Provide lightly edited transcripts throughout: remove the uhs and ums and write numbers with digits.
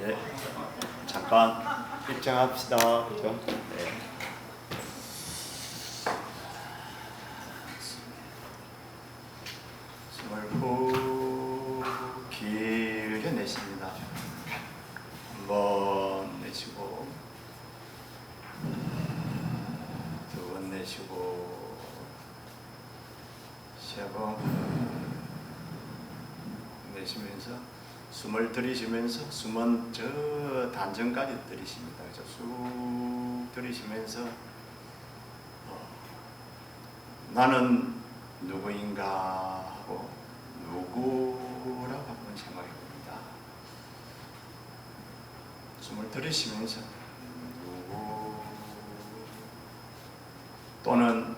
네, 잠깐 입장합시다. 그죠? 네. 숨을 후 길게 내쉽니다. 한번 내쉬고, 두 번 내쉬고, 세 번 내쉬면서 숨을 들이쉬면서 숨은 저 단전까지 들이쉽니다. 그래서 쑥 들이쉬면서 나는 누구인가 하고 누구라고 한번 생각해 봅니다. 숨을 들이쉬면서 누구 또는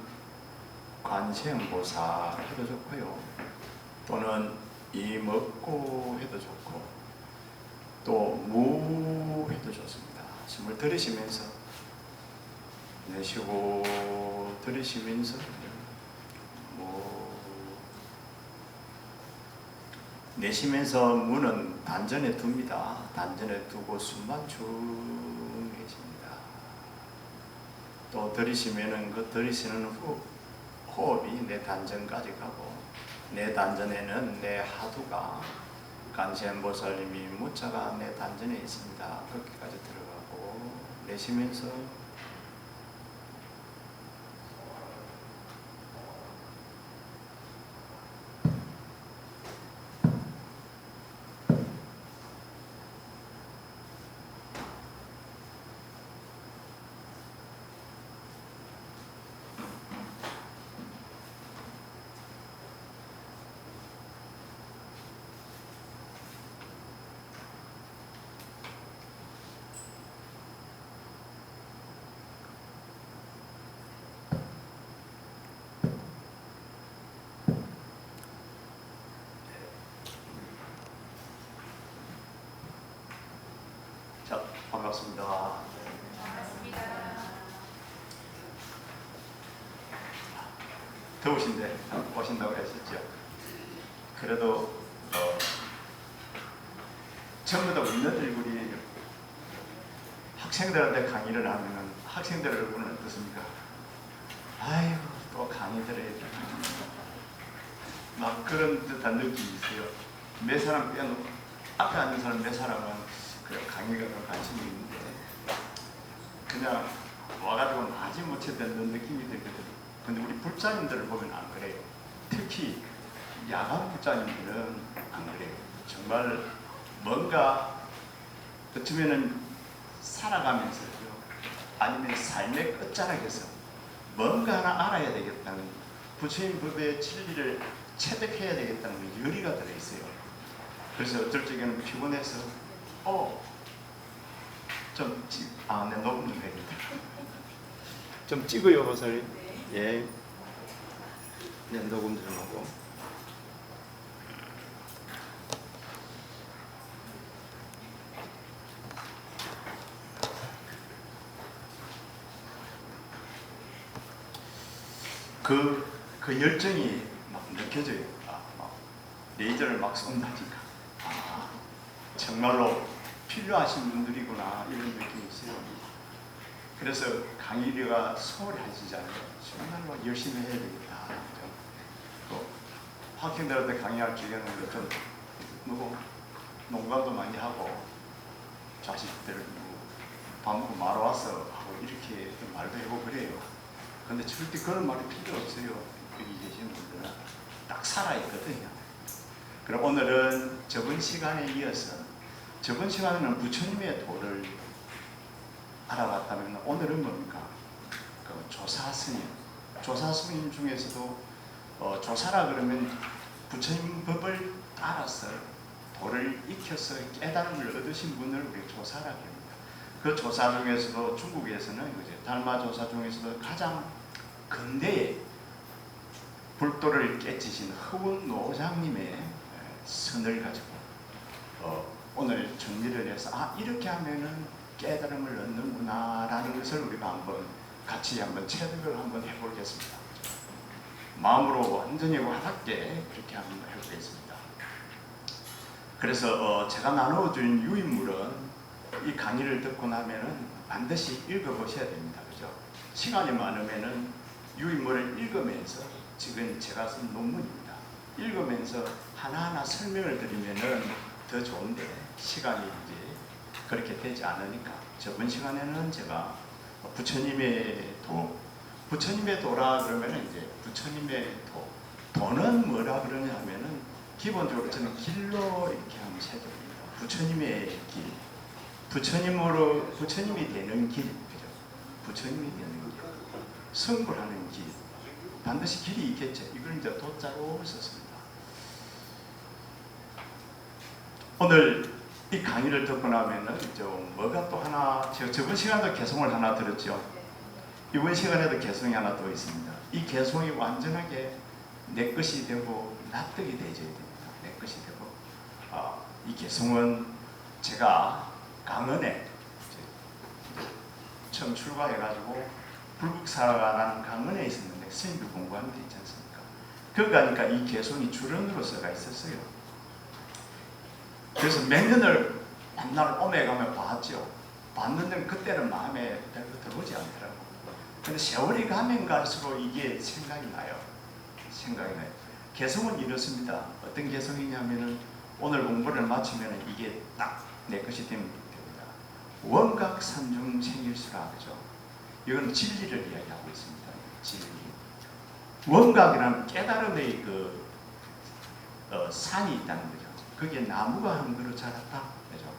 관세음보살 해도 좋고요. 또는 이먹고 해도 좋고 또 무 해도 좋습니다. 숨을 들이쉬면서 내쉬고 들이쉬면서 내쉬면서 무는 단전에 둡니다. 단전에 두고 숨만 쭉 내쉽니다. 또 들이쉬면은 그 들이쉬는 호흡이 내 단전까지 가고 내 단전에는 내 하두가 관세음보살님이 무자가 내 단전에 있습니다. 거기까지 들어가고 내쉬면서 자, 반갑습니다. 반갑습니다. 더우신데 오신다고 하셨죠? 그래도 전부 다 웃는 얼굴이 학생들한테 강의를 하면 학생들 얼굴은 어떻습니까? 아이고 또 강의 들어야 돼. 막 그런 듯한 느낌이 있어요. 몇 사람 빼놓고 앞에 앉은 사람 몇 사람은 그 강의가 관심이 있는데 그냥 와가지고 마지 못했다는 느낌이 들거든요. 근데 우리 불자님들을 보면 안 그래요. 특히 야간 불자님들은 안 그래요. 정말 뭔가 어쩌면은 살아가면서요, 아니면 삶의 끝자락에서 뭔가 하나 알아야 되겠다는 부처님 법의 진리를 체득해야 되겠다는 열의가 들어있어요. 그래서 어쩔 적에는 피곤해서 네, 녹음 좀 해야겠다. 좀 찍어요, 보살님. 예. 네, 녹음 좀 하고. 그 열정이 막 느껴져요. 막 레이저를 막 쏜다니까. 정말로 필요하신 분들이구나 이런 느낌이 있어요. 그래서 강의료가 소홀히 하시잖아요. 정말로 열심히 해야 되겠다. 또 학생들한테 강의할 적에는 좀 농담도 많이 하고 자식들 밥 먹고 말아 왔어 하고 이렇게 좀 말도 해보고 그래요. 근데 절대 그런 말이 필요 없어요. 여기 계시는 분들은 딱 살아있거든요. 그럼 오늘은 저번 시간에 이어서 저번 시간에는 부처님의 도를 알아봤다면 오늘은 뭡니까? 그 조사스님. 조사스님 중에서도 조사라 그러면 부처님 법을 따라서 도를 익혀서 깨달음을 얻으신 분을 우리 조사라 합니다. 그 조사 중에서도 중국에서는 이제 달마 조사 중에서도 가장 근대에 불도를 깨치신 허운 노장님의 선을 가지고 오늘 정리를 해서 이렇게 하면은 깨달음을 얻는구나 라는 것을 우리가 같이 체득을 한번 해보겠습니다. 마음으로 완전히 와닿게 그렇게 한번 해보겠습니다. 그래서 제가 나누어준 유인물은 이 강의를 듣고 나면은 반드시 읽어보셔야 됩니다. 그죠? 시간이 많으면은 유인물을 읽으면서 지금 제가 쓴 논문입니다. 읽으면서 하나하나 설명을 드리면은 더 좋은데 시간이 이제 그렇게 되지 않으니까 저번 시간에는 제가 부처님의 도라 그러면은 이제 부처님의 도는 뭐라 그러냐 하면은 기본적으로 저는 길로 이렇게 하면 해드립니다. 부처님의 길, 부처님이 되는 길, 그죠? 부처님이 되는 길, 성불하는 길, 반드시 길이 있겠죠. 이걸 이제 도자로 썼습니다. 오늘 이 강의를 듣고 나면은 좀 뭐가 또 하나, 저번 시간에도 개성을 하나 들었죠. 이번 시간에도 개성이 하나 더 있습니다. 이 개성이 완전하게 내 것이 되고 납득이 되어야 됩니다. 내 것이 되고 이 개성은 제가 강원에 처음 출가해가지고 불국사라는 강원에 있었는데 스님들 공부하는 데 있지 않습니까? 거기 가니까 이 개성이 주론으로서가 있었어요. 그래서 몇 년을 맨날 오메가며 봤죠. 봤는데 그때는 마음에 별로 들어오지 않더라고. 근데 세월이 가면 갈수록 이게 생각이 나요. 개성은 이렇습니다. 어떤 개성이냐면은 오늘 공부를 마치면 이게 딱 내 것이 되면 됩니다. 원각삼중 생일수라 그죠? 이건 진리를 이야기하고 있습니다. 진리. 원각이라는 깨달음의 산이 있다는 거죠. 거기에 나무가 한 그루 자랐다. 그죠?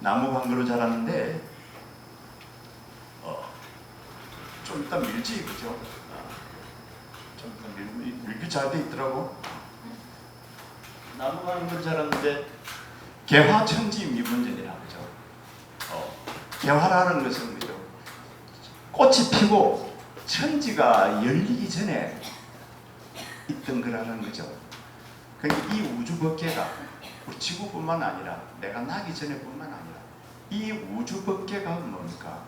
나무가 한 그루 자랐는데 좀 이따 밀지 그죠? 좀 이따 밀기 잘 돼 있더라고. 나무가 한 그루 자랐는데 개화천지 미분전이라 그죠? 개화라는 것은 그죠? 꽃이 피고 천지가 열리기 전에 있던 거라는 거죠. 그러니까 이 우주법계가 우리 지구뿐만 아니라 내가 나기 전에뿐만 아니라 이 우주법계가 뭡니까?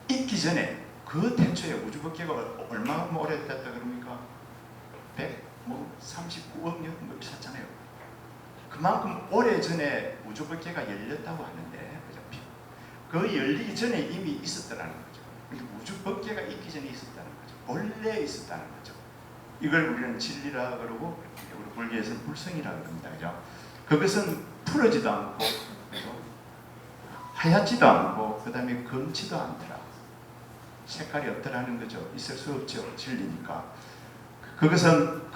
있기 전에 그 태초에 우주법계가 얼마나 오래됐다 그럽니까? 139억 년 뭐 있었잖아요. 그만큼 오래전에 우주법계가 열렸다고 하는데 그 열리기 전에 이미 있었다는 거죠. 그러니까 우주법계가 있기 전에 있었다는 거죠. 본래 있었다는 거죠. 이걸 우리는 진리라 그러고 우리 불교에서는 불성이라 그럽니다. 그죠? 그것은 풀어지도 않고 그죠? 하얗지도 않고 그 다음에 검지도 않더라. 색깔이 없더라는 거죠. 있을 수 없죠. 진리니까. 그것은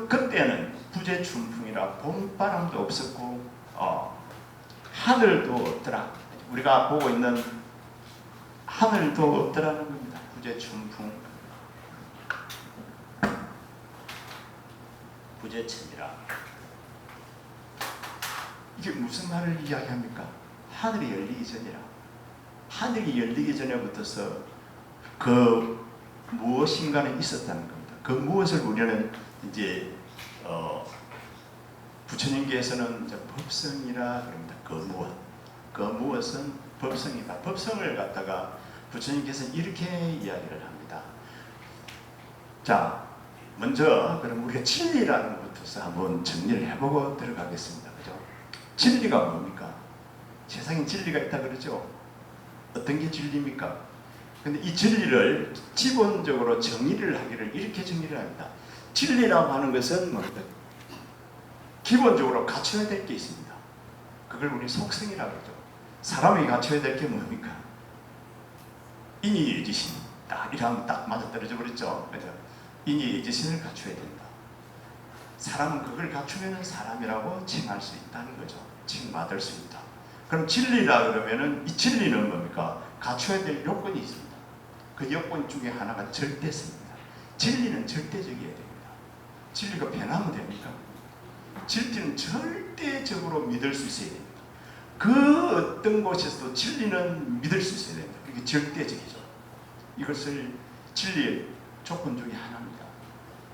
그때는 부재춘풍이라 봄바람도 없었고 하늘도 없더라. 우리가 보고 있는 하늘도 없더라는 겁니다. 부재춘풍 부재천이라. 이게 무슨 말을 이야기합니까? 하늘이 열리기 전이라. 하늘이 열리기 전에부터서 그 무엇인가는 있었다는 겁니다. 그 무엇을 우리는 이제 부처님께서는 이제 법성이라 그럽니다. 그 무엇은 법성이다. 법성을 갖다가 부처님께서는 이렇게 이야기를 합니다. 자, 먼저 그럼 우리가 진리라는 것부터 한번 정리를 해보고 들어가겠습니다. 그죠? 진리가 뭡니까? 세상에 진리가 있다 그러죠? 어떤 게 진리입니까? 근데 이 진리를 기본적으로 정의를 하기를 이렇게 정의를 합니다. 진리라고 하는 것은 뭡니까? 기본적으로 갖춰야 될 게 있습니다. 그걸 우리 속성이라고 그러죠. 사람이 갖춰야 될 게 뭡니까? 인의유지신. 딱 이러면 딱 맞아떨어져 버렸죠. 그죠? 인의유지신을 갖춰야 된다. 사람은 그걸 갖추면 사람이라고 칭할 수 있다는 거죠. 칭받을 수 있다. 그럼 진리라 그러면은 이 진리는 뭡니까? 갖춰야 될 요건이 있습니다. 그 요건 중에 하나가 절대성입니다. 진리는 절대적이어야 됩니다. 진리가 변하면 됩니까? 진리는 절대적으로 믿을 수 있어야 됩니다. 그 어떤 곳에서도 진리는 믿을 수 있어야 됩니다. 이게 절대적이죠. 이것을 진리의 조건 중에 하나입니다.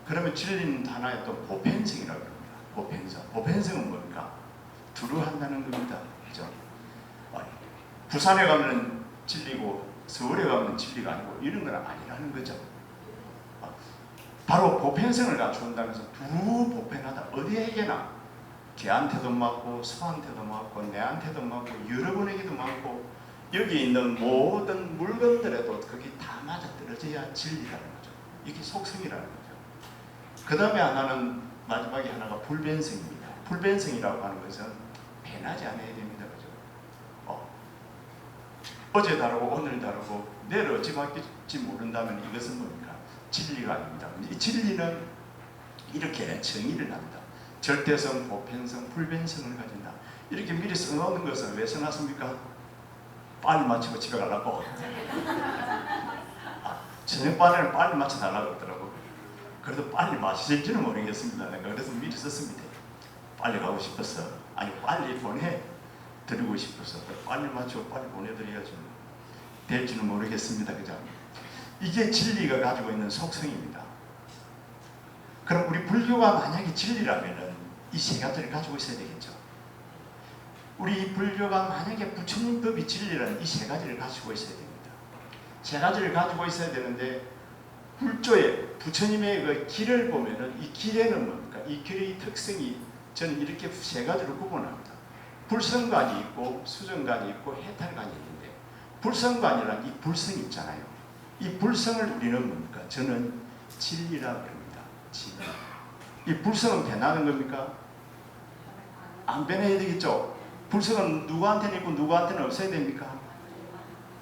그러면 진리는 하나의 또 보편성이라고 합니다. 보편성. 보편성은 뭡니까? 두루 한다는 겁니다. 그죠? 부산에 가면 진리고 서울에 가면 진리가 아니고 이런 건 아니라는 거죠. 바로 보편성을 갖춘다면서 두루 보편하다. 어디에게나 개한테도 맞고 소한테도 맞고 내한테도 맞고 여러분에게도 맞고 여기 있는 모든 물건들에도 그게 다 맞아 떨어져야 진리라는 거죠. 이게 속성이라는 거죠. 그 다음에 하나는 마지막에 하나가 불변성입니다. 불변성이라고 하는 것은 변하지 않아야 됩니다. 그죠? 어제 다르고 오늘 다르고 내일 어찌 바뀔지 모른다면 이것은 뭡니까? 진리가 아닙니다. 이 진리는 이렇게 정의를 합니다. 절대성, 보편성, 불변성을 가진다. 이렇게 미리 써놓는 것은 왜 써놨습니까? 빨리 맞추고 집에 가려고. 저녁반에는 빨리 맞춰달라고 했더라고. 그래도 빨리 마실지는 모르겠습니다. 내가 그래서 미리 썼습니다. 빨리 가고 싶어서, 아니 빨리 보내드리고 싶어서 빨리 맞추고 빨리 보내드려야지 될지는 모르겠습니다. 그죠? 이게 진리가 가지고 있는 속성입니다. 그럼 우리 불교가 만약에 진리라면은 이 세 가지를 가지고 있어야 되겠죠. 우리 불교가 만약에 부처님 법이 진리라는 이 세 가지를 가지고 있어야 됩니다. 세 가지를 가지고 있어야 되는데 불조에 부처님의 그 길을 보면은 이 길에는 뭡니까? 이 길의 특성이 저는 이렇게 세 가지로 구분합니다. 불성관이 있고 수정관이 있고 해탈관이 있는데 불성관이란 이 불성이 있잖아요. 이 불성을 우리는 뭡니까? 저는 진리라고 합니다. 진리. 이 불성은 변하는 겁니까? 안 변해야 되겠죠. 불성은 누구한테는 있고 누구한테는 없어야 됩니까?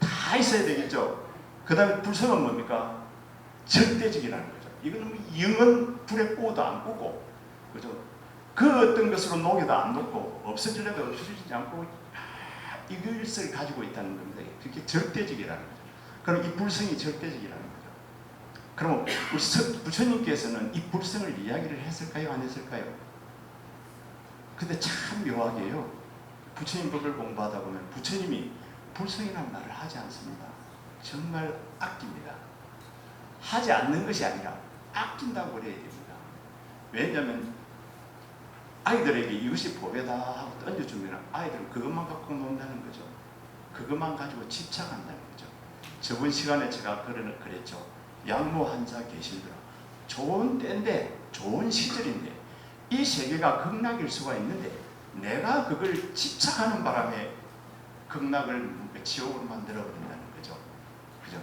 다 있어야 되겠죠. 그 다음에 불성은 뭡니까? 절대적이라는 거죠. 이거는 영은 불에 구워도 안 구고, 그죠? 그 어떤 것으로 녹여도 안 녹고, 없어지려도 없어지지 않고, 이것을 가지고 있다는 겁니다. 그게 절대적이라는 거죠. 그럼 이 불성이 절대적이라는 거죠. 그럼 우리 부처님께서는 이 불성을 이야기를 했을까요? 안 했을까요? 근데 참 묘하게요. 부처님 법을 공부하다 보면 부처님이 불성이라는 말을 하지 않습니다. 정말 아낍니다. 하지 않는 것이 아니라 아낀다고 그래야 됩니다. 왜냐하면 아이들에게 이것이 법이다 하고 던져주면 아이들은 그것만 갖고 논다는 거죠. 그것만 가지고 집착한다는 거죠. 저번 시간에 제가 그랬죠. 양모 한자 계시더라. 좋은 때인데 좋은 시절인데 이 세계가 극락일 수가 있는데 내가 그걸 집착하는 바람에 극락을 지옥으로 만들어 버린다는 거죠. 그죠?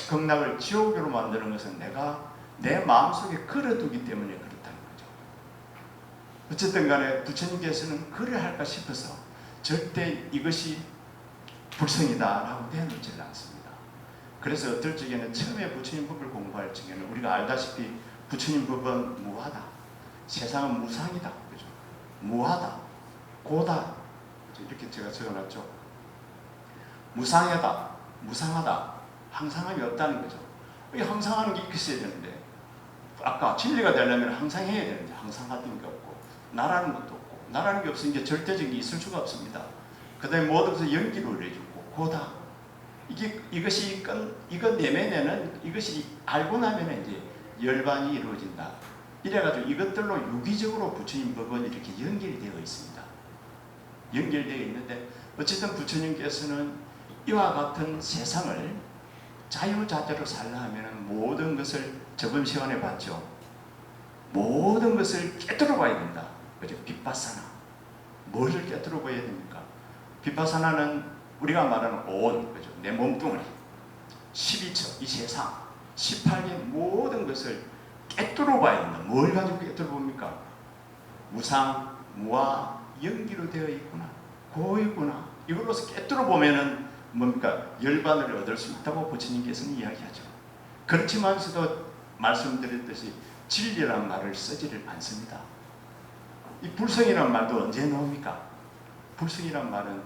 극락을 지옥으로 만드는 것은 내가 내 마음속에 걸어두기 때문에 그렇다는 거죠. 어쨌든 간에 부처님께서는 그래 할까 싶어서 절대 이것이 불성이다라고 내놓지를 않습니다. 그래서 어떨 적에는 처음에 부처님 법을 공부할 적에는 우리가 알다시피 부처님 법은 무하다. 세상은 무상이다. 그죠? 무하다. 고다. 이렇게 제가 적어놨죠. 무상하다. 무상하다. 항상함이 없다는 거죠. 이 항상하는 게 있어야 되는데 아까 진리가 되려면 항상해야 되는데 항상하던 게 없고 나라는 것도 없고 나라는 게 없으니까 절대적인 게 있을 수가 없습니다. 그 다음에 모든 것을 연기로 이루어주고 고다. 이것이 이거 내면에는 이것이 알고 나면 이제 열반이 이루어진다. 이래가지고 이것들로 유기적으로 부처님 법은 이렇게 연결이 되어 있습니다. 연결되어 있는데 어쨌든 부처님께서는 이와 같은 세상을 자유자재로 살라 하면 모든 것을 저번 시간에 봤죠. 모든 것을 깨뜨려 봐야 된다. 그죠? 빗바사나. 뭐를 깨뜨려 봐야 됩니까? 빗바사나는 우리가 말하는 온, 그죠? 내 몸뚱아리, 12처, 이 세상, 18개 모든 것을 깨뜨려 봐야 된다. 뭘 가지고 깨뜨려 봅니까? 무상, 무아, 연기로 되어 있구나. 고있구나. 이걸로서 깨뜨려 보면은 뭡니까? 열반을 얻을 수 있다고 부처님께서는 이야기하죠. 그렇지만서도 말씀드렸듯이 진리라는 말을 쓰지를 않습니다. 이 불성이라는 말도 언제 나옵니까? 불성이라는 말은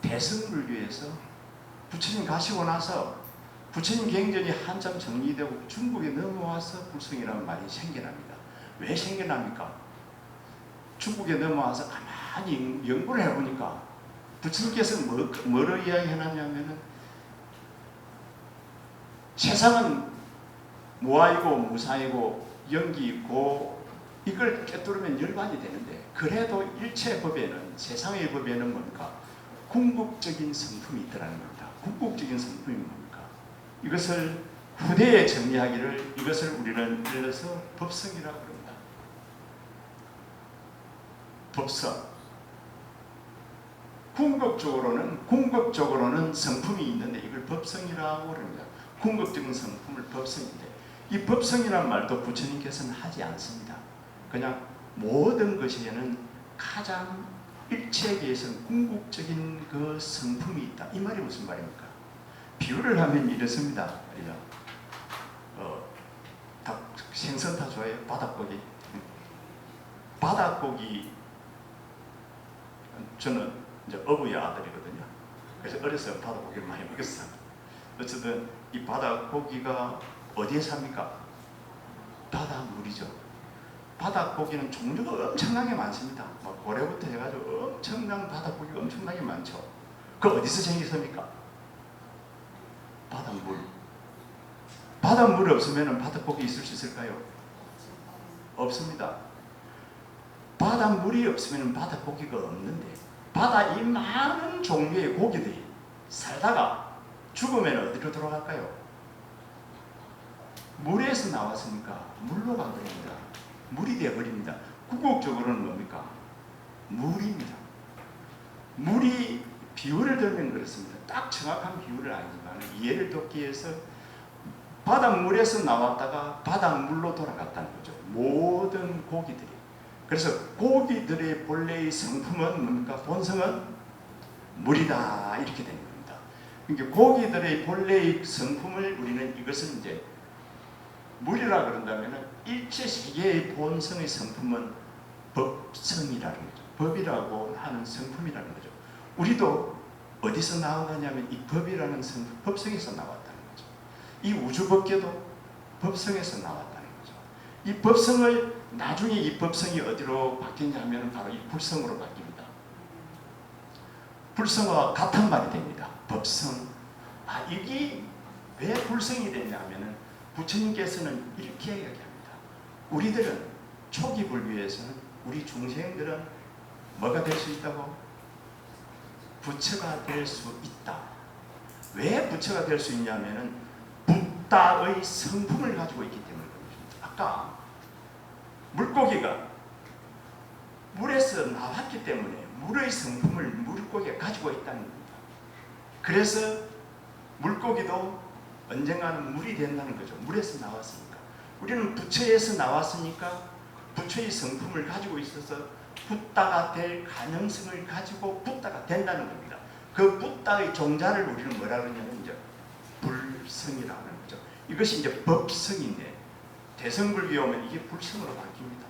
대승불교에서 부처님 가시고 나서 부처님 경전이 한참 정리되고 중국에 넘어와서 불성이라는 말이 생겨납니다. 왜 생겨납니까? 중국에 넘어와서 가만히 연구를 해보니까 부처님께서 뭐로 이야기해놨냐면은 세상은 무아이고 무상이고 연기 있고 이걸 깨뜨리면 열반이 되는데 그래도 일체 법에는 세상의 법에는 뭡니까? 궁극적인 성품이 있다는 겁니다. 궁극적인 성품이 뭡니까? 이것을 후대에 정리하기를 이것을 우리는 일러서 법성이라고 합니다. 법성. 궁극적으로는 성품이 있는데 이걸 법성이라고 그럽니다. 궁극적인 성품을 법성인데, 이 법성이란 말도 부처님께서는 하지 않습니다. 그냥 모든 것에는 가장 일체계에서는 궁극적인 그 성품이 있다. 이 말이 무슨 말입니까? 비유를 하면 이렇습니다. 생선 다 좋아해요? 바닥고기. 바닥고기, 저는 이제 어부의 아들이거든요. 그래서 어렸을 때 바닥고기를 많이 먹었어요. 어쨌든 이 바닥고기가 어디에 삽니까? 바닷물이죠. 바닷고기는 종류가 엄청나게 많습니다. 막 고래부터 해가지고 엄청난 바닷고기가 엄청나게 많죠. 그 어디서 생기습니까? 바닷물. 바닷물이 없으면 바닷고기 있을 수 있을까요? 없습니다. 바닷물이 없으면 바닷고기가 없는데, 바다 이 많은 종류의 고기들이 살다가 죽으면 어디로 돌아갈까요? 물에서 나왔으니까 물로 가버립니다. 물이 되어버립니다. 궁극적으로는 뭡니까? 물입니다. 물이, 비유를 들면 그렇습니다. 딱 정확한 비유를 아니지만 이해를 돕기 위해서 바닷물에서 나왔다가 바닷물로 돌아갔다는 거죠. 모든 고기들이. 그래서 고기들의 본래의 성품은 뭡니까? 본성은 물이다, 이렇게 되는 겁니다. 그러니까 고기들의 본래의 성품을 우리는 이것은 이제 물이라 그런다면 일체 세계의 본성의 성품은 법성이라는 거죠. 법이라고 하는 성품이라는 거죠. 우리도 어디서 나오느냐면 이 법이라는 성품, 법성에서 나왔다는 거죠. 이 우주법계도 법성에서 나왔다는 거죠. 이 법성을 나중에 이 법성이 어디로 바뀌냐면 바로 이 불성으로 바뀝니다. 불성과 같은 말이 됩니다. 법성. 이게 왜 불성이 됐냐면은 부처님께서는 이렇게 이야기합니다. 우리들은 초기 불교에서는 우리 중생들은 뭐가 될 수 있다고? 부처가 될 수 있다. 왜 부처가 될 수 있냐면은 붓다의 성품을 가지고 있기 때문입니다. 아까 물고기가 물에서 나왔기 때문에 물의 성품을 물고기가 가지고 있다는 겁니다. 그래서 물고기도 언젠가는 물이 된다는 거죠. 물에서 나왔으니까. 우리는 부처에서 나왔으니까 부처의 성품을 가지고 있어서 붓다가 될 가능성을 가지고 붓다가 된다는 겁니다. 그 붓다의 종자를 우리는 뭐라 그러냐면 이제 불성이라는 거죠. 이것이 이제 법성인데 대성불교에 오면 이게 불성으로 바뀝니다.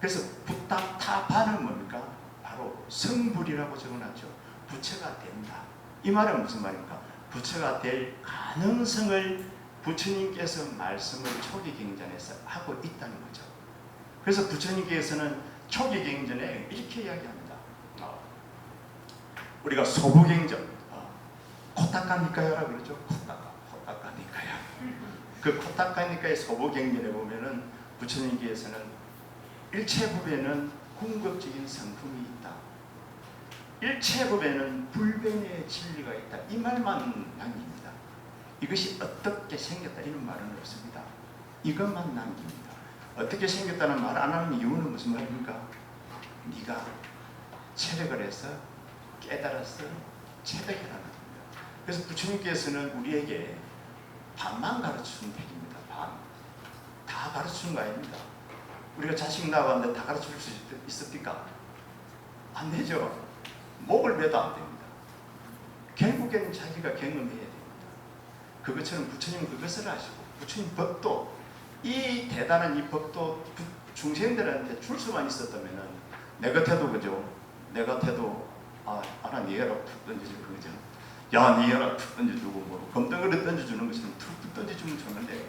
그래서 붓다 타파는 뭡니까? 바로 성불이라고 적어놨죠. 부처가 된다. 이 말은 무슨 말입니까? 부처가 될 가능성을 부처님께서 말씀을 초기 경전에서 하고 있다는 거죠. 그래서 부처님께서는 초기 경전에 이렇게 이야기합니다. 우리가 소부경전, 코타카니카야라고 그러죠. 코타카니카야. 그 코타카니카의 소부경전에 보면은 부처님께서는 일체법에는 궁극적인 성품이 있다. 일체법에는 불변의 진리가 있다. 이 말만 남깁니다. 이것이 어떻게 생겼다 이런 말은 없습니다. 이것만 남깁니다. 어떻게 생겼다는 말 안 하는 이유는 무슨 말입니까? 네가 체력을 해서 깨달아서 체득이라는 겁니다. 그래서 부처님께서는 우리에게 반만 가르치는 편입니다. 반. 다 가르치는 거 아닙니다. 우리가 자식 낳았는데 다 가르칠 수 있습니까? 안 되죠. 목을 매도 안 됩니다. 결국에는 자기가 경험해야 됩니다. 그것처럼 부처님은 그것을 하시고 부처님 법도 이 대단한 이 법도 중생들한테 줄 수만 있었다면은 내 같아도 그죠. 내 같아도 아나 니 해라 툭 던져주고 그죠. 야 니 해라 툭 던져주고 뭐 검덩이를 던져주는 것처럼 툭툭 던져주면 좋는데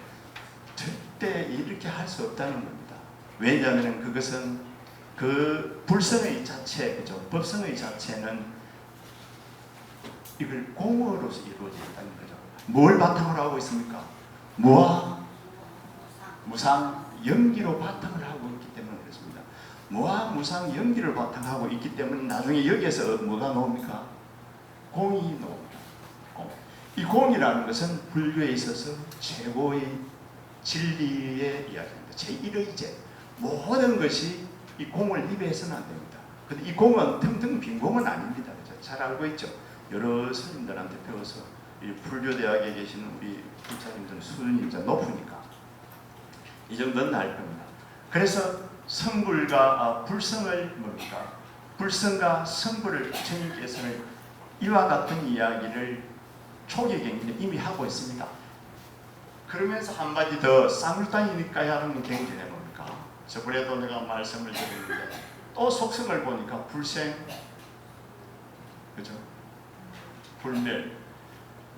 절대 이렇게 할 수 없다는 겁니다. 왜냐하면 그것은 그 불성의 자체, 그죠? 법성의 자체는 이걸 공으로서 이루어져 있다는 거죠. 뭘 바탕으로 하고 있습니까? 무아, 무상, 연기로 바탕을 하고 있기 때문에 그렇습니다. 무아, 무상, 연기를 바탕하고 있기 때문에 나중에 여기에서 뭐가 나옵니까? 공이 나옵니다. 공. 이 공이라는 것은 불교에 있어서 최고의 진리의 이야기입니다. 제1의제. 모든 것이 이 공을 입에서는 안 됩니다. 근데 이 공은 텅텅 빈 공은 아닙니다. 그죠? 잘 알고 있죠. 여러 스님들한테 배워서 이 불교대학에 계시는 우리 불사님들은 수준이 이제 높으니까 이 정도는 알 겁니다. 그래서 성불과 불성을 뭡니까? 불성과 성불을 부처님께서는 이와 같은 이야기를 초기 경전에 이미 하고 있습니다. 그러면서 한마디 더 쌍울단이니까 하는 경전에 뭡니까? 저번에도 내가 말씀을 드렸는데 또 속성을 보니까 불생, 그죠? 불멸,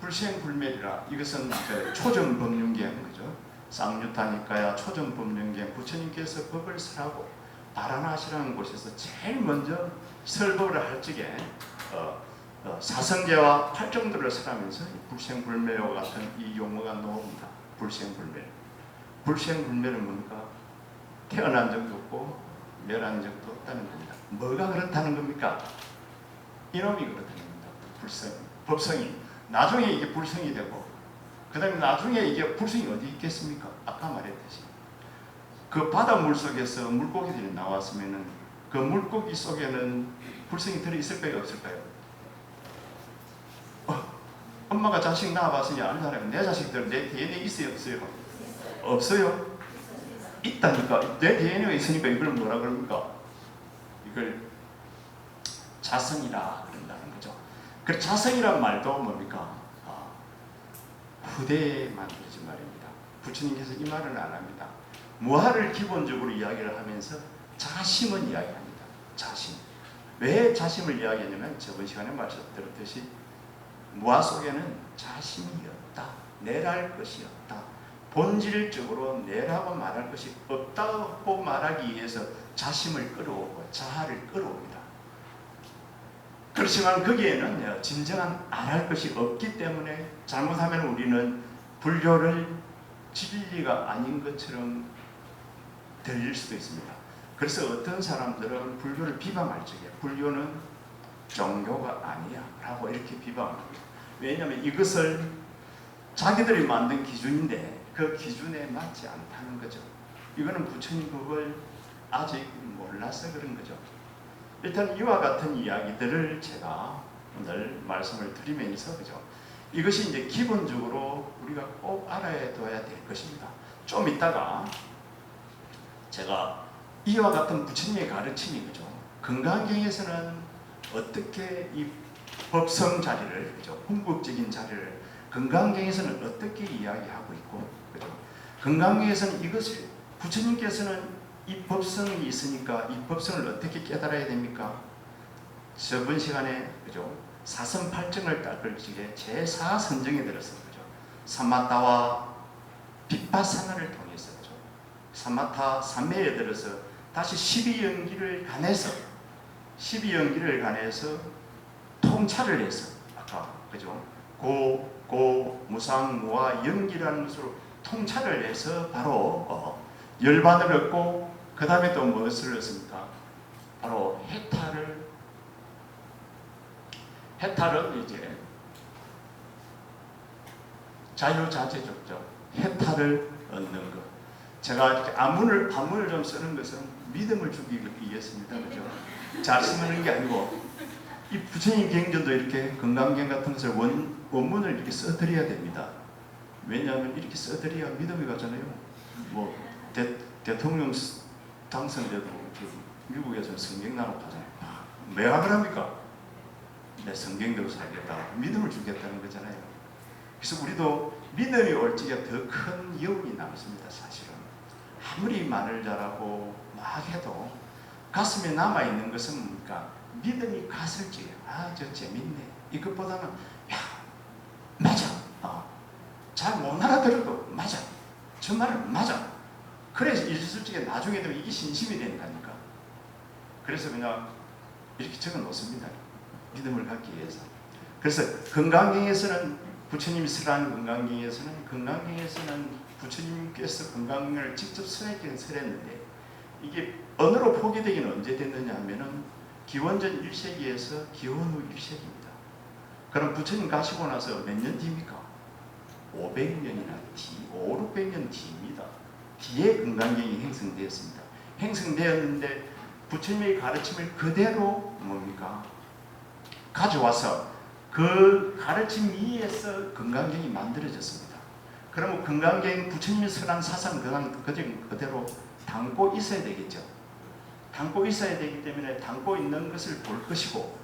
불생불멸이라 이것은 초정법륜경, 그죠? 쌍유타니까야 초정법륜경 부처님께서 법을 설하고 바라나시라는 곳에서 제일 먼저 설법을 할 적에 사성제와 팔정도를 설하면서 불생불멸과 같은 이 용어가 나옵니다. 불생불멸. 불생불멸은 뭡니까? 태어난 적도 없고 멸한 적도 없다는 겁니다. 뭐가 그렇다는 겁니까? 이놈이 그렇다는 겁니다. 불성, 법성이. 나중에 이게 불성이 되고 그 다음에 나중에 이게 불성이 어디 있겠습니까? 아까 말했듯이 그 바닷물 속에서 물고기들이 나왔으면은 그 물고기 속에는 불성이 들어있을까요? 없을까요? 엄마가 자식 낳아봤으니 알잖아요. 내 자식들 내 DNA 있어요? 없어요? 없어요? 있다니까. 내 DNA가 있으니까 이걸 뭐라 그럽니까? 이걸 자성이라 그런다는 거죠. 그 자성이란 말도 뭡니까? 후대에 만들어진 말입니다. 부처님께서 이 말은 안 합니다. 무아를 기본적으로 이야기를 하면서 자심은 이야기합니다. 자심. 왜 자심을 이야기하냐면 저번 시간에 말씀드렸듯이 무아 속에는 자심이 없다. 내랄 것이 없다. 본질적으로 내라고 말할 것이 없다고 말하기 위해서 자심을 끌어오고 자아를 끌어옵니다. 그렇지만 거기에는 진정한 알할 것이 없기 때문에 잘못하면 우리는 불교를 진리가 아닌 것처럼 들릴 수도 있습니다. 그래서 어떤 사람들은 불교를 비방할 적에 불교는 종교가 아니야 라고 이렇게 비방합니다. 왜냐하면 이것을 자기들이 만든 기준인데 그 기준에 맞지 않다는 거죠. 이거는 부처님 법을 아직 몰라서 그런 거죠. 일단 이와 같은 이야기들을 제가 오늘 말씀을 드리면서 그죠. 이것이 이제 기본적으로 우리가 꼭 알아야 둬야 될 것입니다. 좀 이따가 제가 이와 같은 부처님의 가르침이 그죠. 건강경에서는 어떻게 이 법성 자리를 그죠. 궁극적인 자리를 건강경에서는 어떻게 이야기하고 있고 그죠. 건강경에서는 이것을 부처님께서는 이 법성이 있으니까 이 법성을 어떻게 깨달아야 됩니까? 저번 시간에 그죠? 사선팔정을 닦을 적에 제4선정에 들어서 그죠? 사마타와 빗바사나를 통해서 그죠? 사마타 삼매에 들어서 다시 12연기를 관해서 통찰을 해서 아까 그죠? 고, 무상, 무아, 연기라는 것으로 통찰을 해서 바로 열반을 얻고 그 다음에 또 무엇을 얻습니까? 바로 해탈은 이제 자유자재적죠. 해탈을 얻는 것. 제가 이렇게 한문을 좀 쓰는 것은 믿음을 주기 위해서입니다. 그죠? 잘 쓰는 게 아니고 이 부처님 경전도 이렇게 건강경 같은 것을 원문을 이렇게 써드려야 됩니다. 왜냐하면 이렇게 써드려야 믿음이 가잖아요. 뭐 대통령 당선돼도 미국에서는 성경 나라고 하잖아요. 왜 그럽니까? 내 성경대로 살겠다. 믿음을 주겠다는 거잖아요. 그래서 우리도 믿음이 올 적에 더 큰 여운이 남습니다. 사실은. 아무리 말을 잘하고 막 해도 가슴에 남아있는 것은 뭡니까? 믿음이 갔을 적에 저 재밌네. 이것보다는 야 맞아. 잘 못 알아들어도 맞아. 저 말은 맞아. 그래서 있을 적에 나중에 되면 이게 신심이 된다니까. 그래서 그냥 이렇게 적어 놓습니다. 믿음을 갖기 위해서. 그래서 건강경에서는 부처님이 설한 건강경에서는 부처님께서 건강을 직접 설했긴 설했는데 이게 언어로 포기되기는 언제 됐느냐 하면은 기원전 1세기에서 기원 후 1세기입니다. 그럼 부처님 가시고 나서 몇 년 뒤입니까? 500년이나 뒤, 500~600년 뒤입니다. 뒤에 건강경이 형성되었습니다. 형성되었는데 부처님의 가르침을 그대로 뭡니까? 가져와서 그 가르침 위에서 건강경이 만들어졌습니다. 그러면 건강경 부처님의 선한 사상 그대로 담고 있어야 되겠죠. 담고 있어야 되기 때문에 담고 있는 것을 볼 것이고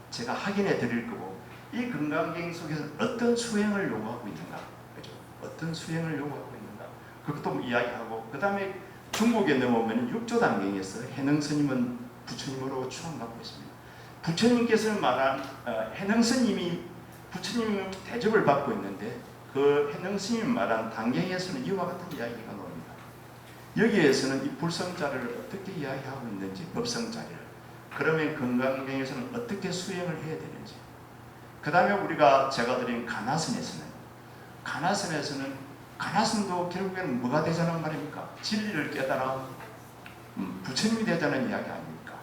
제가 확인해 드릴 거고 이 건강경 속에서 어떤 수행을 요구하고 있는가, 그죠? 어떤 수행을 요구하고 있는가 그것도 이야기하고 그 다음에 중국에 넘어오면 육조단경에서 해능스님은 부처님으로 추앙받고 있습니다. 부처님께서 말한 해능스님이 부처님 대접을 받고 있는데 그 해능스님이 말한 단경에서는 이와 같은 이야기가 나옵니다. 여기에서는 이 불성자를 어떻게 이야기하고 있는지 법성자를 그러면 건강경에서는 어떻게 수행을 해야 되는지 그 다음에 우리가 제가 드린 가나선에서는 가나선도 결국에는 뭐가 되자는 말입니까? 진리를 깨달아 부처님이 되자는 이야기 아닙니까?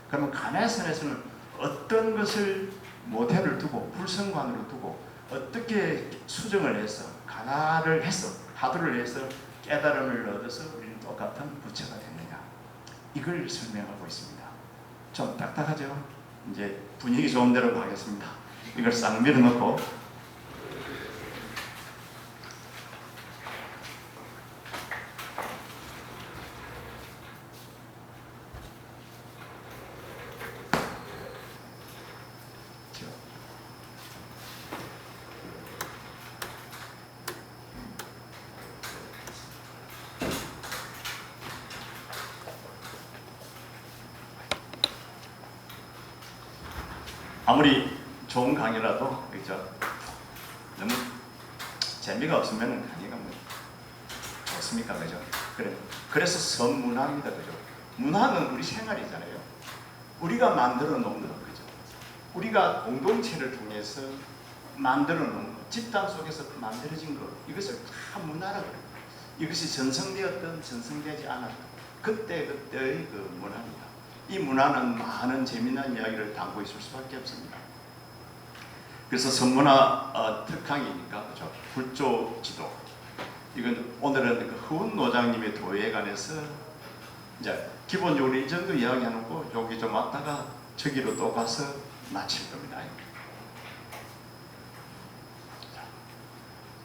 그러면 가나선에서는 어떤 것을 모태를 두고 불성관으로 두고 어떻게 수정을 해서 가나를 해서 하도를 해서 깨달음을 얻어서 우리는 똑같은 부처가 됐느냐 이걸 설명하고 있습니다. 좀 딱딱하죠? 이제 분위기 좋은 대로 가겠습니다. 이걸 싹 밀어넣고 아무리 좋은 강의라도 그죠? 너무 재미가 없으면 강의가 뭐 좋습니까, 그죠? 그래서 선문화입니다, 그죠? 문화는 우리 생활이잖아요. 우리가 만들어 놓은 것, 그죠? 우리가 공동체를 통해서 만들어 놓은 것, 집단 속에서 만들어진 것, 이것을 다 문화라고 그래요. 이것이 전성되었든 전성되지 않았든 그때의 그 문화입니다. 이 문화는 많은 재미난 이야기를 담고 있을 수밖에 없습니다. 그래서 선문화 특강이니까 그죠? 불조 지도. 이건 오늘은 그 허운 노장님의 도에 관해서 이제 기본적으로 이 정도 이야기해놓고 여기 좀 왔다가 저기로 또 가서 마칠 겁니다.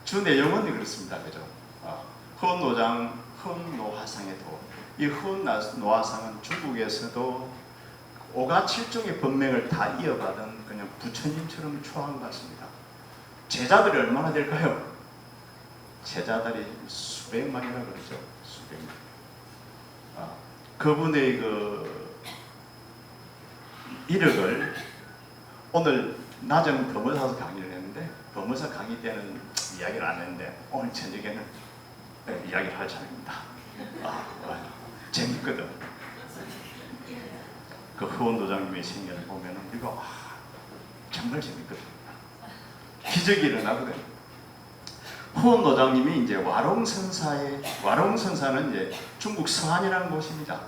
주 내용은 그렇습니다, 그죠? 허운 노장, 허운 노화상의 도. 이 허운 노화상은 중국에서도 5가 7종의 법명을 다 이어받은 그냥 부처님처럼 추앙받습니다. 제자들이 얼마나 될까요? 제자들이 수백만이라 그러죠. 수백만. 그분의 그 이력을 오늘 낮에는 범어사서 강의를 했는데 범어사 강의 때는 이야기를 안 했는데 오늘 저녁에는 이야기를 할 차례입니다. 재밌거든. 그 허운 도장님의 생애를 보면 우리가 정말 재밌거든. 기적이 일어나거든. 허운 도장님이 이제 와롱선사는 이제 중국 서안이라는 곳입니다.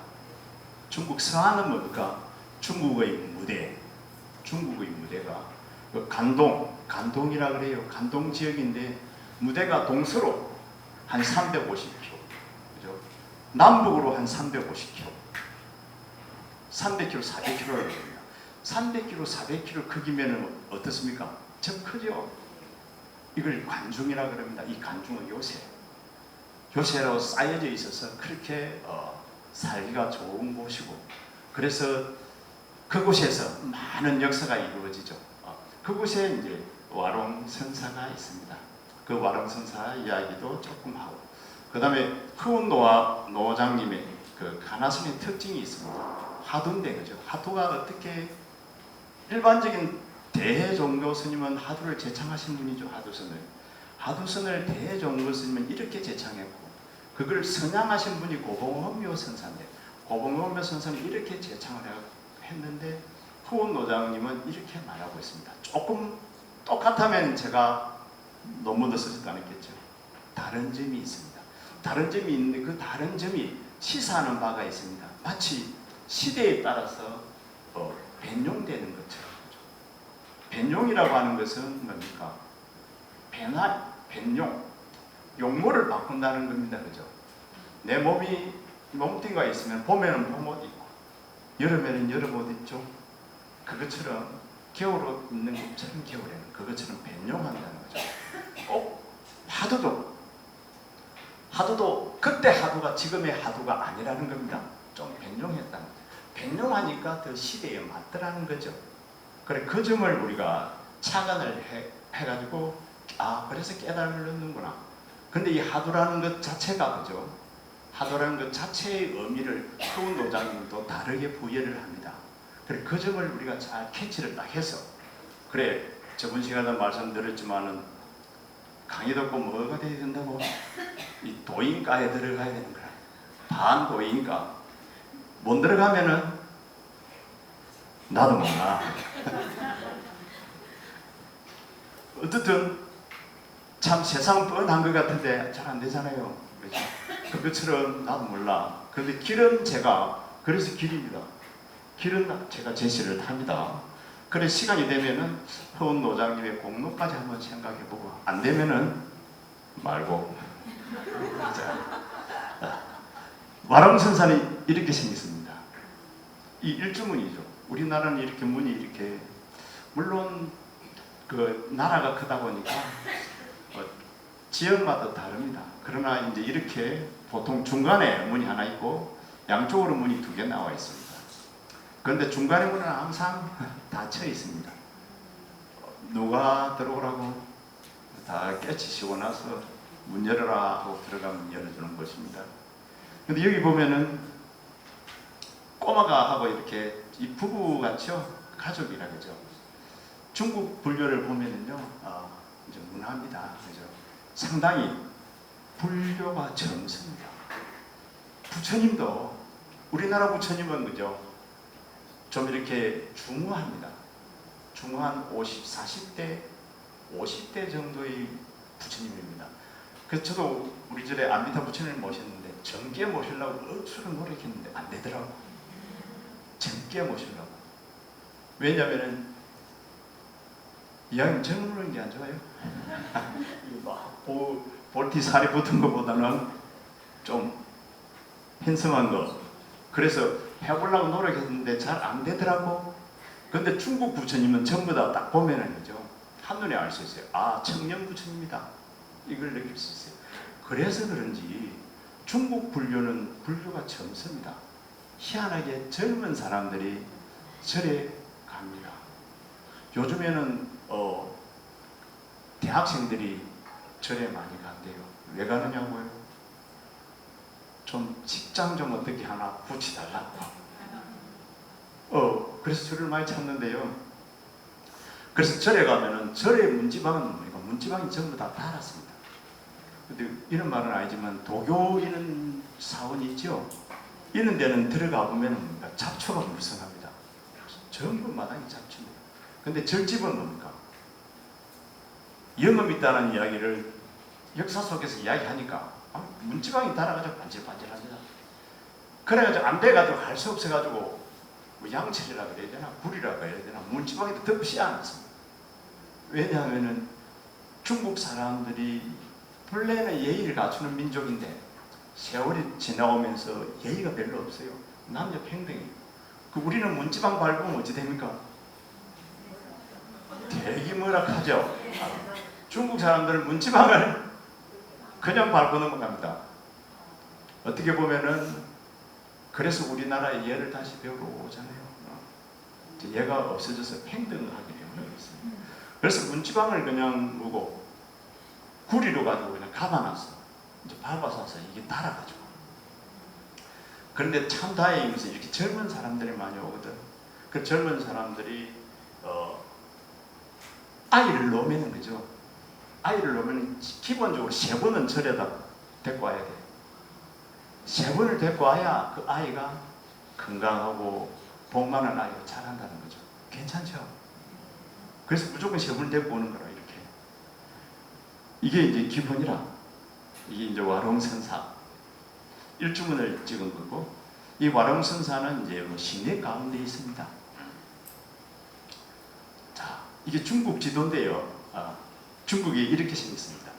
중국 서안은 뭡니까? 중국의 무대가 그 간동이라 그래요. 간동 지역인데 무대가 동서로 한 350km, 그죠? 남북으로 한 350km, 300km, 400km라고 합니다. 300km, 400km 크기면 어떻습니까? 참 크죠? 이걸 관중이라 그럽니다. 이 관중은 요새로 쌓여져 있어서 그렇게 살기가 좋은 곳이고, 그래서 그곳에서 많은 역사가 이루어지죠. 그곳에 이제 와롱선사가 있습니다. 그 와롱선사 이야기도 조금 하고, 그 다음에 허운 노장님의 그 가나선의 특징이 있습니다. 하두인데, 그죠? 하두가 어떻게 일반적인 대종교 스님은 하두를 제창하신 분이죠. 하두선을 대종교 스님은 이렇게 제창했고, 그걸 선양하신 분이 고봉헌묘 선사인데, 고봉헌묘 선사는 이렇게 제창을 했는데 허운 노장님은 이렇게 말하고 있습니다. 조금 똑같으면 제가 논문도 쓰지도 않았겠죠. 다른 점이 있습니다. 다른 점이 있는데 그 다른 점이 시사하는 바가 있습니다. 마치 시대에 따라서 변용되는 것처럼. 변용이라고 하는 것은 뭡니까? 변용, 용모를 바꾼다는 겁니다. 그죠? 내 몸뚱이가 있으면 봄에는 봄옷 입고 여름에는 여름 옷 입죠. 그것처럼 겨울옷 입는 것처럼 겨울에는 그것처럼 변용한다는 거죠. 하도도 그때 하도가 지금의 하도가 아니라는 겁니다. 좀 변용했다는 거죠. 변용하니까 더 시대에 맞더라는 거죠. 그래, 그 점을 우리가 착안을 해가지고 그래서 깨달는구나. 근데 이 하도라는 것 자체가 그죠? 하도라는 것 자체의 의미를 서훈 도장님도 다르게 부여를 합니다. 그래, 그 점을 우리가 잘 캐치를 딱 해서, 그래, 저번 시간에 말씀드렸지만은 강의 듣고 뭐가 돼야 된다고? 이 도인과에 들어가야 되는 거야. 반도인과. 못 들어가면은 나도 몰라. 어쨌든 참 세상 뻔한 것 같은데 잘 안 되잖아요. 그렇죠? 그것처럼 나도 몰라. 그런데 길은 제가, 그래서 길입니다. 길은 제가 제시를 합니다. 그래, 시간이 되면은 허운 노장님의 공로까지 한번 생각해보고, 안 되면은 말고. 와룡선산이 이렇게 생겼습니다. 이 일주문이죠. 우리나라는 이렇게 문이 이렇게, 물론 그 나라가 크다 보니까 지역마다 다릅니다. 그러나 이제 이렇게 보통 중간에 문이 하나 있고 양쪽으로 문이 2개 나와 있습니다. 그런데 중간에 문은 항상 닫혀 있습니다. 누가 들어오라고 다 깨치시고 나서 문 열어라 하고 들어가면 열어주는 것입니다. 근데 여기 보면은 꼬마가 하고 이렇게 이 부부 같죠? 가족이라 그죠? 중국 불교를 보면은요, 이제 문화입니다. 그죠? 상당히 불교가 젊습니다. 부처님도, 우리나라 부처님은 그죠? 좀 이렇게 중후합니다. 중후한 50대 정도의 부처님입니다. 그래서 저도 우리 절에 안비타 부처님을 모셨는데 젊게 모시려고 억수로 노력했는데 안 되더라고. 젊게 모시려고. 왜냐면은 이왕이면 젊은 게 안 좋아요? 볼티 살이 붙은 것보다는 좀 핸섬한 거. 그래서 해보려고 노력했는데 잘 안 되더라고. 근데 중국 부처님은 전부 다 딱 보면은 그죠? 한눈에 알 수 있어요. 청년 부처님이다. 이걸 느낄 수 있어요. 그래서 그런지 중국 불교는 불교가 젊습니다. 희한하게 젊은 사람들이 절에 갑니다. 요즘에는 대학생들이 절에 많이 간대요. 왜 가느냐고요? 좀 직장 좀 어떻게 하나 붙이달라고. 그래서 절을 많이 찾는데요. 그래서 절에 가면은 절의 문지방은 뭡니까? 문지방이 전부 다 달았습니다. 근데 이런 말은 아니지만 도교 이런 사원이 있죠. 이런 데는 들어가 보면 뭡니까? 잡초가 무성합니다. 전부 마당이 잡초입니다. 근데 절집은 뭡니까? 영업 있다는 이야기를 역사 속에서 이야기하니까 문지방이 달아가지고 반질반질합니다. 그래가지고 안 돼가지고 할 수 없어가지고 뭐 양철이라 그래야 되나 불이라 그래야 되나 문지방이 덮지 않았습니다. 왜냐하면은 중국 사람들이 본래는 예의를 갖추는 민족인데 세월이 지나오면서 예의가 별로 없어요. 남녀 평등이에요. 우리는 문지방 밟으면 어찌 됩니까? 되게 뭐라 하죠. 중국 사람들은 문지방을 그냥 밟고 넘어갑니다. 어떻게 보면은 그래서 우리나라의 예를 다시 배우러 오잖아요. 예가 없어져서 평등하게 되어버렸습니다. 그래서 문지방을 그냥 뭐고 구리로 가지고 그냥 감아놨어. 이제 밟아서 이게 달아가지고. 그런데 참 다행인 것은 이렇게 젊은 사람들이 많이 오거든. 그 젊은 사람들이 아이를 놓으면 그죠? 아이를 놓으면 기본적으로 3번은 절에다 데리고 와야 돼. 3번을 데리고 와야 그 아이가 건강하고 복 많은 아이가 자란다는 거죠. 괜찮죠? 그래서 무조건 3번을 데리고 오는 거라 이렇게. 이게 이제 기본이라. 이게 이제 와룡선사 일주문을 찍은 거고, 이 와룡선사는 이제 뭐 시내 가운데 있습니다. 자, 이게 중국 지도인데요. 중국이 이렇게 생겼습니다.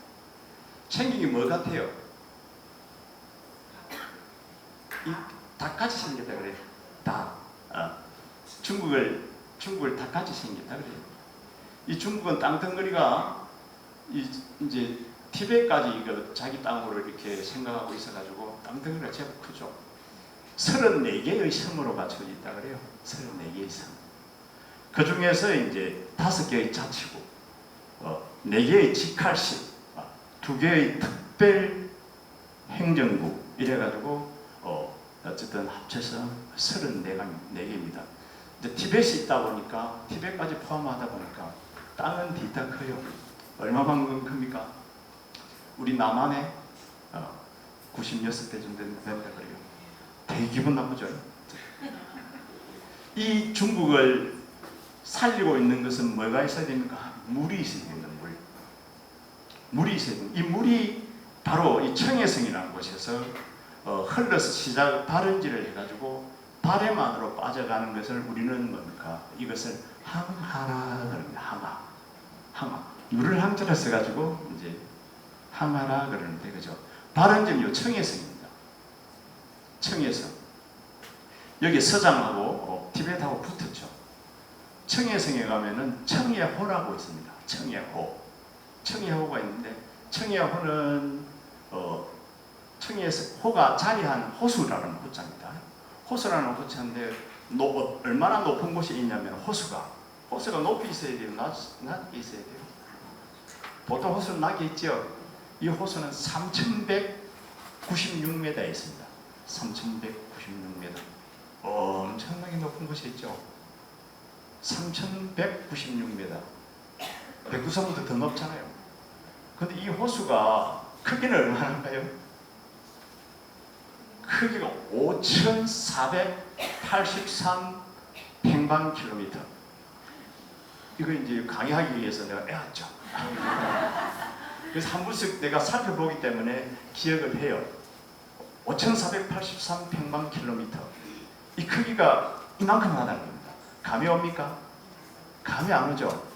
생긴 게 뭐 같아요? 이 닭같이 생겼다 그래요. 닭. 중국을 다 같이 생겼다 그래요. 이 중국은 땅덩어리가 이제 티베트까지 이거 자기 땅으로 이렇게 생각하고 있어가지고 땅덩어리가 제법 크죠. 34개의 섬으로 갖춰져 있다 그래요. 34개의 섬. 그 중에서 이제 5개의 자치구, 4개의 직할시, 2개의 특별 행정구 이래가지고 어쨌든 합쳐서 34개입니다. 이제 티벳이 있다 보니까 티벳까지 포함하다 보니까 땅은 뒤다 커요. 얼마만큼 큽니까? 우리 남한에 96배 정도 된다 그래요. 되게 기분 나쁘죠? 이 중국을 살리고 있는 것은 뭐가 있어야 됩니까? 물이 있어야 됩니다. 물이 있어야 됩니다. 이 물이 바로 이 청해성이라는 곳에서 흘러서 발원지를 해가지고 바래만으로 빠져가는 것을 우리는 뭡니까? 이것을 항하라 그럽니다. 항하. 물을 항자로 써가지고 이제 항하라 그러는데 그죠? 발원지는 청해성입니다. 청해성. 여기 서장하고 티베트하고 붙었죠. 청해성에 가면은 청해호라고 있습니다. 청해호. 청해호가 있는데 청해호는 청해호가 자리한 호수라는 호자입니다. 호수라는 호자인데 얼마나 높은 곳이 있냐면 호수가 높이 있어야 돼요? 낮게 있어야 돼요? 보통 호수는 낮게 있죠. 이 호수는 3,196m에 있습니다. 3,196m. 엄청나게 높은 곳이 있죠. 3,196m. 백두산보다 더 높잖아요. 근데 이 호수가 크기는 얼마나인가요? 크기가 5,483 평방킬로미터. 이거 이제 강의하기 위해서 내가 애왔죠. 그래서 한 번씩 내가 살펴보기 때문에 기억을 해요. 5,483 평방킬로미터. 이 크기가 이만큼 하다는 겁니다. 감이 옵니까? 감이 안 오죠.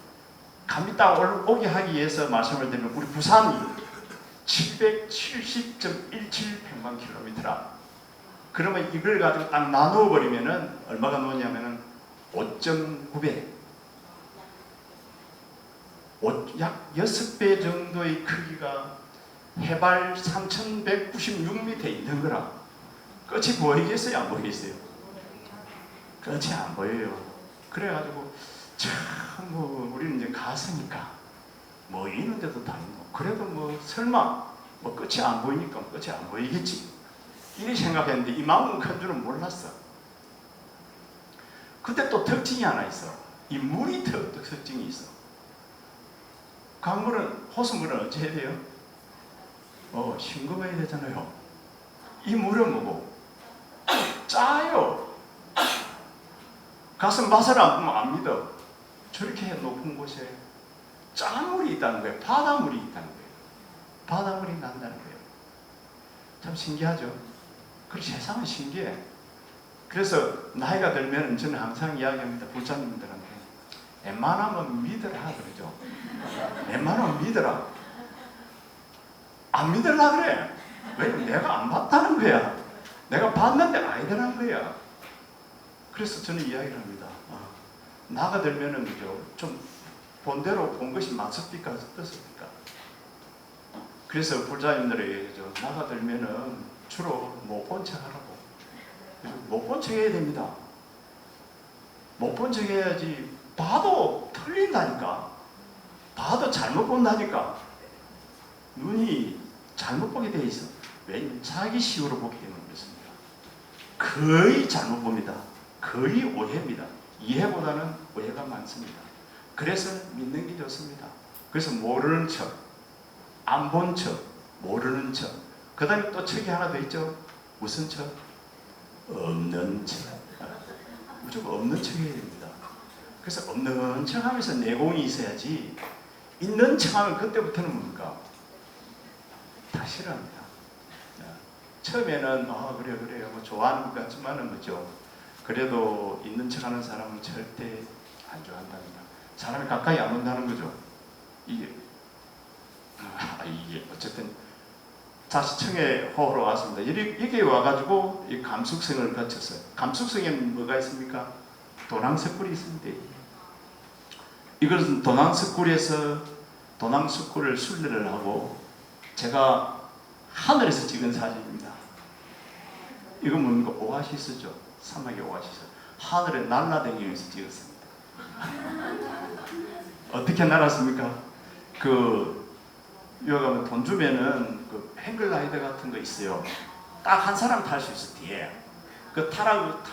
감이 딱 오게 하기 위해서 말씀을 드리면 우리 부산이 770.17 평방킬로미터라. 그러면 이걸 가지고 딱 나누어 버리면은 얼마가 나오냐면은 5.9배. 약 6배 정도의 크기가 해발 3,196m 있는 거라. 끝이 보이겠어요? 안 보이겠어요? 끝이 안 보여요. 그래가지고 참 우리는 이제 가수니까 있는데도 다니고 그래도 설마 끝이 안 보이니까 끝이 안 보이겠지 이렇게 생각했는데 이만큼 큰 줄은 몰랐어. 근데 또 특징이 하나 있어. 이 물이 특징이 있어. 강물은 호수물은 어찌 해야 돼요? 싱거워야 되잖아요. 이 물은 뭐고? 짜요. 가서 맛을 안 보면 안 믿어. 저렇게 높은 곳에 짠물이 있다는 거예요. 바닷물이 있다는 거예요. 바닷물이 난다는 거예요. 참 신기하죠? 그 세상은 신기해. 그래서 나이가 들면 저는 항상 이야기합니다. 불자님들한테 웬만하면 믿으라 그러죠. 웬만하면 믿으라. 안 믿으라 그래. 왜냐면 내가 안 봤다는 거야. 내가 봤는데 아니라는 거야. 그래서 저는 이야기를 합니다. 나가 들면은 좀 본대로 본 것이 맞습니까? 어떻습니까? 그래서 불자님들에게 얘기하죠. 나가 들면은 주로 못 본 척 하라고. 못 본 척 해야 됩니다. 못 본 척 해야지. 봐도 틀린다니까. 봐도 잘못 본다니까. 눈이 잘못 보게 돼 있어. 왜냐면 자기 식으로 보기 때문에 그렇습니다. 거의 잘못 봅니다. 거의 오해입니다. 이해보다는 오해가 많습니다. 그래서 믿는 게 좋습니다. 그래서 모르는 척, 안 본 척, 모르는 척. 그 다음에 또 척이 하나 더 있죠. 무슨 척? 없는 척. 무조건 없는 척 해야 됩니다. 그래서 없는 척 하면서 내공이 있어야지. 있는 척 하면 그때부터는 뭡니까? 다 싫어합니다. 처음에는 그래요 좋아하는 것 같지만은 뭐죠. 그래도 있는 척하는 사람은 절대 안 좋아한답니다. 사람이 가까이 안 온다는 거죠. 이게 어쨌든 다시 청해호로 왔습니다. 여기 와가지고 이 감숙성을 거쳤어요. 감숙성에는 뭐가 있습니까? 도낭석굴이 있습니다. 이것은 도낭석굴에서 도낭석굴을 순례를 하고 제가 하늘에서 찍은 사진입니다. 이건 뭡니까? 오아시스죠. 사막의 오아시스. 하늘에 날아다니면서 찍었습니다. 어떻게 날았습니까? 여기 가면 돈 주면은 그 행글라이더 같은 거 있어요. 딱 한 사람 탈 수 있어, 뒤에. 타면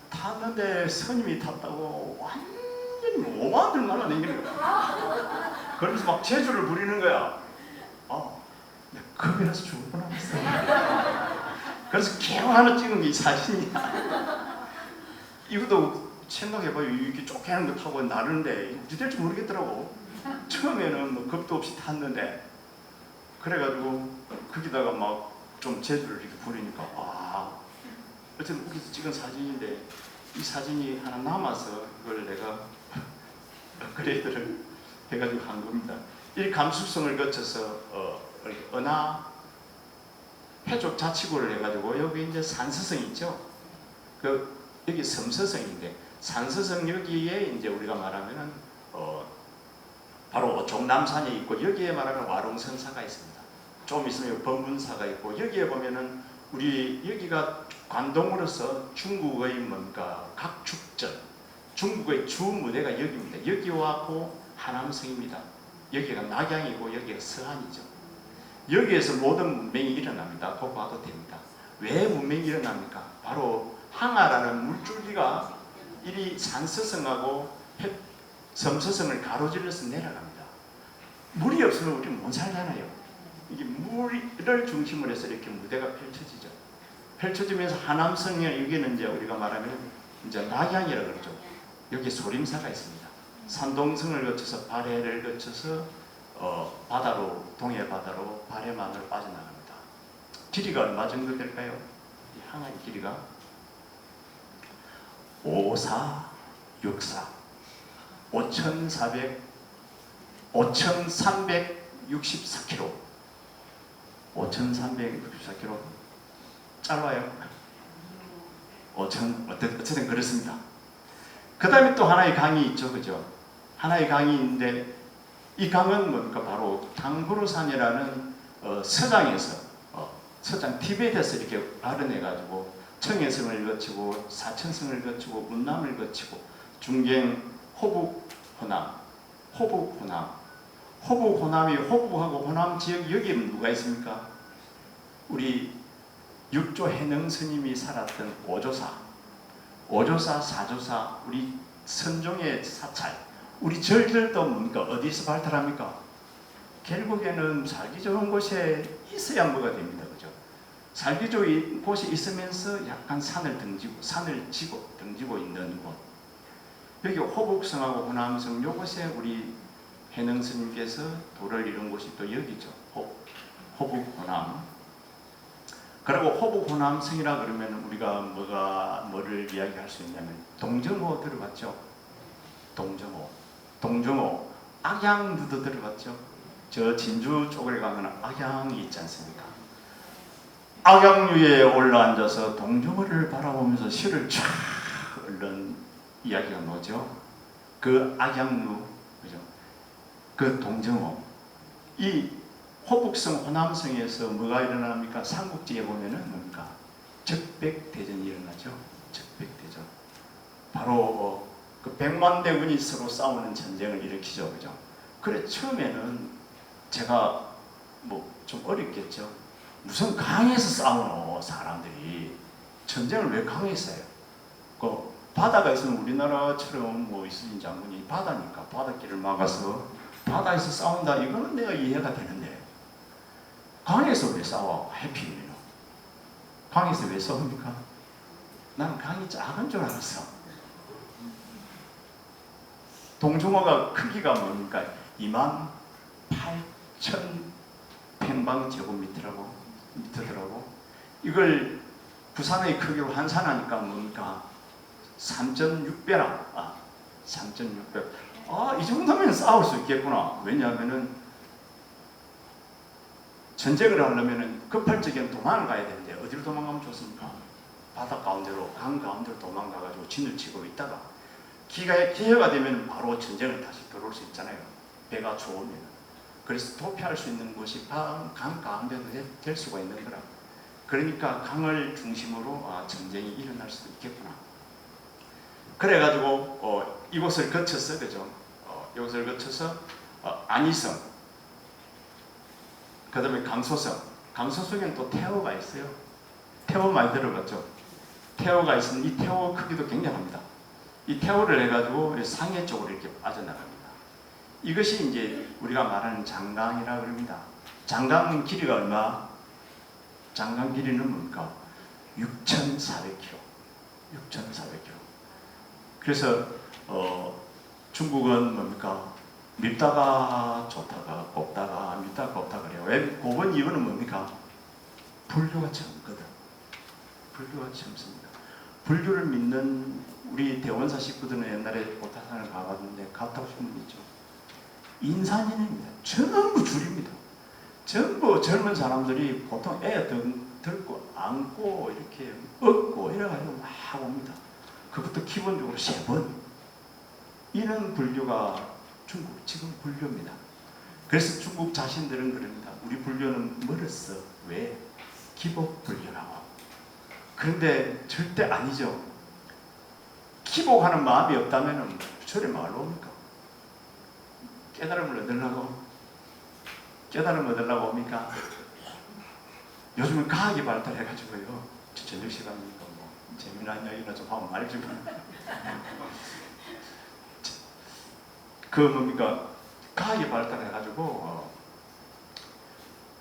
탔는데 스님이 탔다고 완전히 오만들 날아다니는 거야. 그러면서 막 재주를 부리는 거야. 겁이 나서 죽을 뻔했어. 그래서 겨우 하나 찍은 게 이 사진이야. 이것도 생각해봐요. 이렇게 쫓겨나는 거 타고 나르는데 어찌 될지 모르겠더라고. 처음에는 뭐 겁도 없이 탔는데 그래가지고 거기다가 막 좀 재주를 이렇게 부리니까 어쨌든 거기서 찍은 사진인데 이 사진이 하나 남아서 그걸 내가 업그레이드를 해가지고 한 겁니다. 이 감수성을 거쳐서 은하 해족 자치구를 해가지고 여기 이제 산서성 있죠. 여기 섬서성인데 산서성 여기에 이제 우리가 말하면은 바로 종남산이 있고 여기에 말하면 와룡선사가 있습니다. 좀 있으면 법문사가 있고 여기에 보면은 우리 여기가 관동으로서 중국의 뭔가 각축전 중국의 주 무대가 여기입니다. 여기와고 하남성입니다. 여기가 낙양이고 여기가 서안이죠. 여기에서 모든 문명이 일어납니다. 그거 봐도 됩니다. 왜 문명이 일어납니까? 바로 항아라는 물줄기가 이리 산서성하고 섬서성을 가로질러서 내려갑니다. 물이 없으면 우리는 못 살잖아요. 이게 물을 중심으로 해서 이렇게 무대가 펼쳐지죠. 펼쳐지면서 하남성에 여기는 이제 우리가 말하면 이제 낙양이라고 그러죠. 여기 소림사가 있습니다. 산동성을 거쳐서 발해를 거쳐서 바다로 동해 바다로 발해만으로 빠져나갑니다. 길이가 얼마 정도 될까요? 이 항아리 길이가 5464 5364km 5364km 짧아요. 어쨌든 그렇습니다. 그 다음에 또 하나의 강이 있죠. 그죠? 하나의 강이 있는데 이 강은 뭡니까? 바로 당구르산이라는 서장에서 서장 티베트에서 이렇게 발현해가지고 청해성을 거치고 사천성을 거치고 문남을 거치고 중경 호북 호남이 호북하고 호남 지역 여기에 누가 있습니까? 우리 육조 해능 스님이 살았던 오조사 사조사 우리 선종의 사찰 우리 절들도 뭡니까? 어디서 발달합니까? 결국에는 살기 좋은 곳에 있어야 뭐가 됩니다. 그죠? 살기 좋은 곳에 있으면서 약간 산을 지고 등지고 있는 곳. 여기 호북성하고 호남성 요곳에 우리 해능 스님께서 도를 이룬 곳이 또 여기죠. 호북 호남. 그리고 호북 호남성이라 그러면 우리가 뭐를 이야기할 수 있냐면 동정호 들어봤죠? 동정호 악양루도 들어봤죠? 저 진주 쪽에 가면 악양이 있지 않습니까? 악양루에 올라앉아서 동정호를 바라보면서 시를 쫙 읊는 이야기가 뭐죠? 그 악양루, 그죠? 그 동정호. 이 호북성, 호남성에서 뭐가 일어납니까? 삼국지에 보면은 뭡니까? 적백대전이 일어나죠. 적백대전. 바로 그 100만 대군이 서로 싸우는 전쟁을 일으키죠. 그죠? 그래, 처음에는 제가 좀 어렵겠죠. 무슨 강에서 싸우노, 사람들이. 전쟁을 왜 강에서 해요? 그 바다가 있으면 우리나라처럼 이순신 장군이 바다니까 바닷길을 막아서 바다에서 싸운다. 이거는 내가 이해가 되는데. 강에서 왜 싸워? 해피면 강에서 왜 싸웁니까? 나는 강이 작은 줄 알았어. 동정호가 크기가 뭡니까? 28,000평방제곱미터더라고. 이걸 부산의 크기로 환산하니까 뭡니까? 3,600. 3,600. 이 정도면 싸울 수 있겠구나. 왜냐하면은 전쟁을 하려면 급할 적에는 도망을 가야 되는데 어디로 도망가면 좋습니까? 바다 가운데로 강 가운데로 도망가가지고 진을 치고 있다가 기회가 되면 바로 전쟁을 다시 들어올 수 있잖아요. 배가 좋으면. 그래서 도피할 수 있는 곳이 강 가운데도 될 수가 있는 거라. 그러니까 강을 중심으로 전쟁이 일어날 수도 있겠구나. 그래가지고 이곳을 거쳐서 그죠? 이곳을 거쳐서 안희성, 그 다음에 강소성. 강소성에는 또 태호가 있어요. 태호 많이 들어봤죠? 태호가 있으면 이 태호 크기도 굉장합니다. 이 태호를 해가지고 상해 쪽으로 이렇게 빠져나갑니다. 이것이 이제 우리가 말하는 장강이라고 합니다. 장강 길이가 얼마? 장강 길이는 뭡니까? 6,400km. 6,400km. 그래서 중국은 뭡니까? 밉다가 좋다가 곱다가 밉다가 곱다 그래요. 왜 곱은 이유는 뭡니까? 불교가 젊거든. 불교가 젊습니다. 불교를 믿는 우리 대원사 식구들은 옛날에 보타산을 가봤는데 갔다 오신 분 있죠. 인산인입니다. 전부 줄입니다. 전부 젊은 사람들이 보통 애 들고 안고 이렇게 업고 이래가지고 막 옵니다. 그것도 기본적으로 3번. 이런 불교가 중국 지금 불교입니다. 그래서 중국 자신들은 그럽니다. 우리 불교는 멀었어. 왜? 기복 불교라고. 그런데 절대 아니죠. 기복하는 마음이 없다면 저리 말로 옵니까? 깨달음을 얻으려고? 깨달음을 얻으려고 옵니까? 요즘은 과학이 발달해가지고요. 저녁 시간이니까 뭐 재미난 이야기나 좀 하면 말해주면 그 뭡니까? 과학이 발달해가지고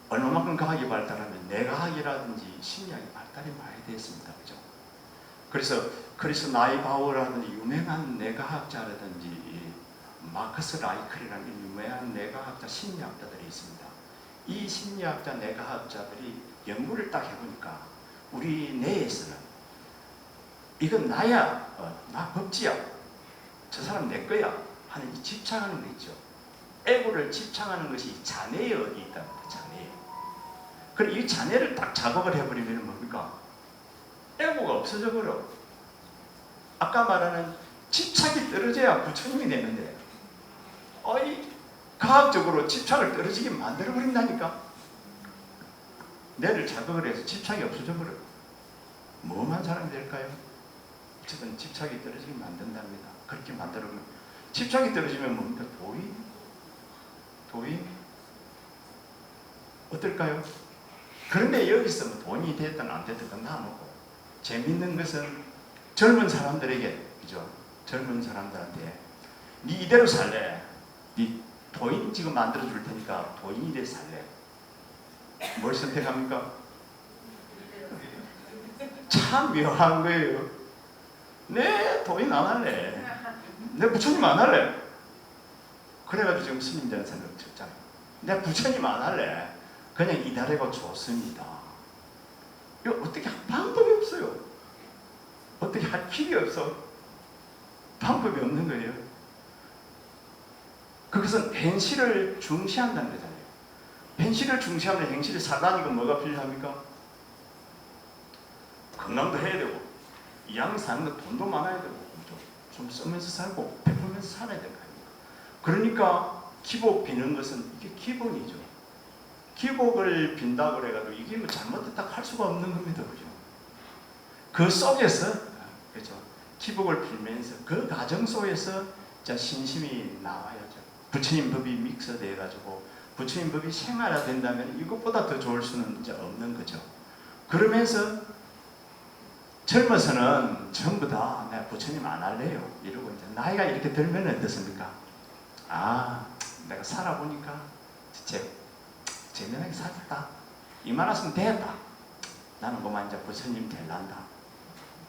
얼마만큼 과학이 발달하면 뇌과학이라든지 심리학이 발달이 많이 되었습니다. 그죠? 그래서 나이바우라든지 유명한 뇌과학자라든지 마커스 라이클이라는 유명한 뇌과학자 심리학자들이 있습니다. 이 심리학자 뇌과학자들이 연구를 딱 해보니까 우리 뇌에서는 이건 나야, 나 법지야, 저 사람 내 거야 하는 이 집착하는 거 있죠. 에고를 집착하는 것이 자뇌에 어디 있답니다. 자뇌에. 그럼 이 자뇌를 딱 작업을 해버리면 뭡니까? 에고가 없어져 버려. 아까 말하는 집착이 떨어져야 부처님이 되는데 과학적으로 집착을 떨어지게 만들어버린다니까. 뇌를 자극을 해서 집착이 없어져 버려. 뭐만 사람이 될까요? 어쨌든 집착이 떨어지게 만든답니다. 그렇게 만들어보면 집착이 떨어지면 뭡니까? 도인? 어떨까요? 그런데 여기서 뭐 돈이 됐든 안 됐든 끝나놓고 재밌는 것은 젊은 사람들에게, 그죠? 젊은 사람들한테 네 이대로 살래. 네 도인 지금 만들어 줄 테니까 도인이 돼 살래. 뭘 선택합니까? 참 묘한 거예요. 네 도인 안 할래. 내 부처님 안 할래. 그래가지고 지금 스님 되는 사람이 없잖아요. 내 부처님 안 할래. 그냥 이달해가 좋습니다. 이거 어떻게 할 방법이 없어요. 어떻게 할 길이 없어. 방법이 없는 거예요. 그것은 행실을 중시한다는 거잖아요. 행실을 중시하면 행실이 사단이고 뭐가 필요합니까? 건강도 해야 되고 이왕 사는 거 돈도 많아야 되고 좀 쓰면서 살고 베풀면서 살아야 될 거 아닙니까? 그러니까 기복 비는 것은 이게 기본이죠. 기복을 빈다고 그래가지고 이게 뭐 잘못됐다 할 수가 없는 겁니다. 그죠? 그 속에서, 그죠? 기복을 빌면서 그 과정 속에서 신심이 나와야죠. 부처님 법이 믹스돼가지고 부처님 법이 생활화된다면 이것보다 더 좋을 수는 이제 없는 거죠. 그러면서 젊어서는 전부 다 내가 부처님 안 할래요. 이러고 이제 나이가 이렇게 들면 어떻습니까? 내가 살아보니까 재미나게 살았다. 이만했으면 됐다. 나는 그만 이제 부처님 될란다.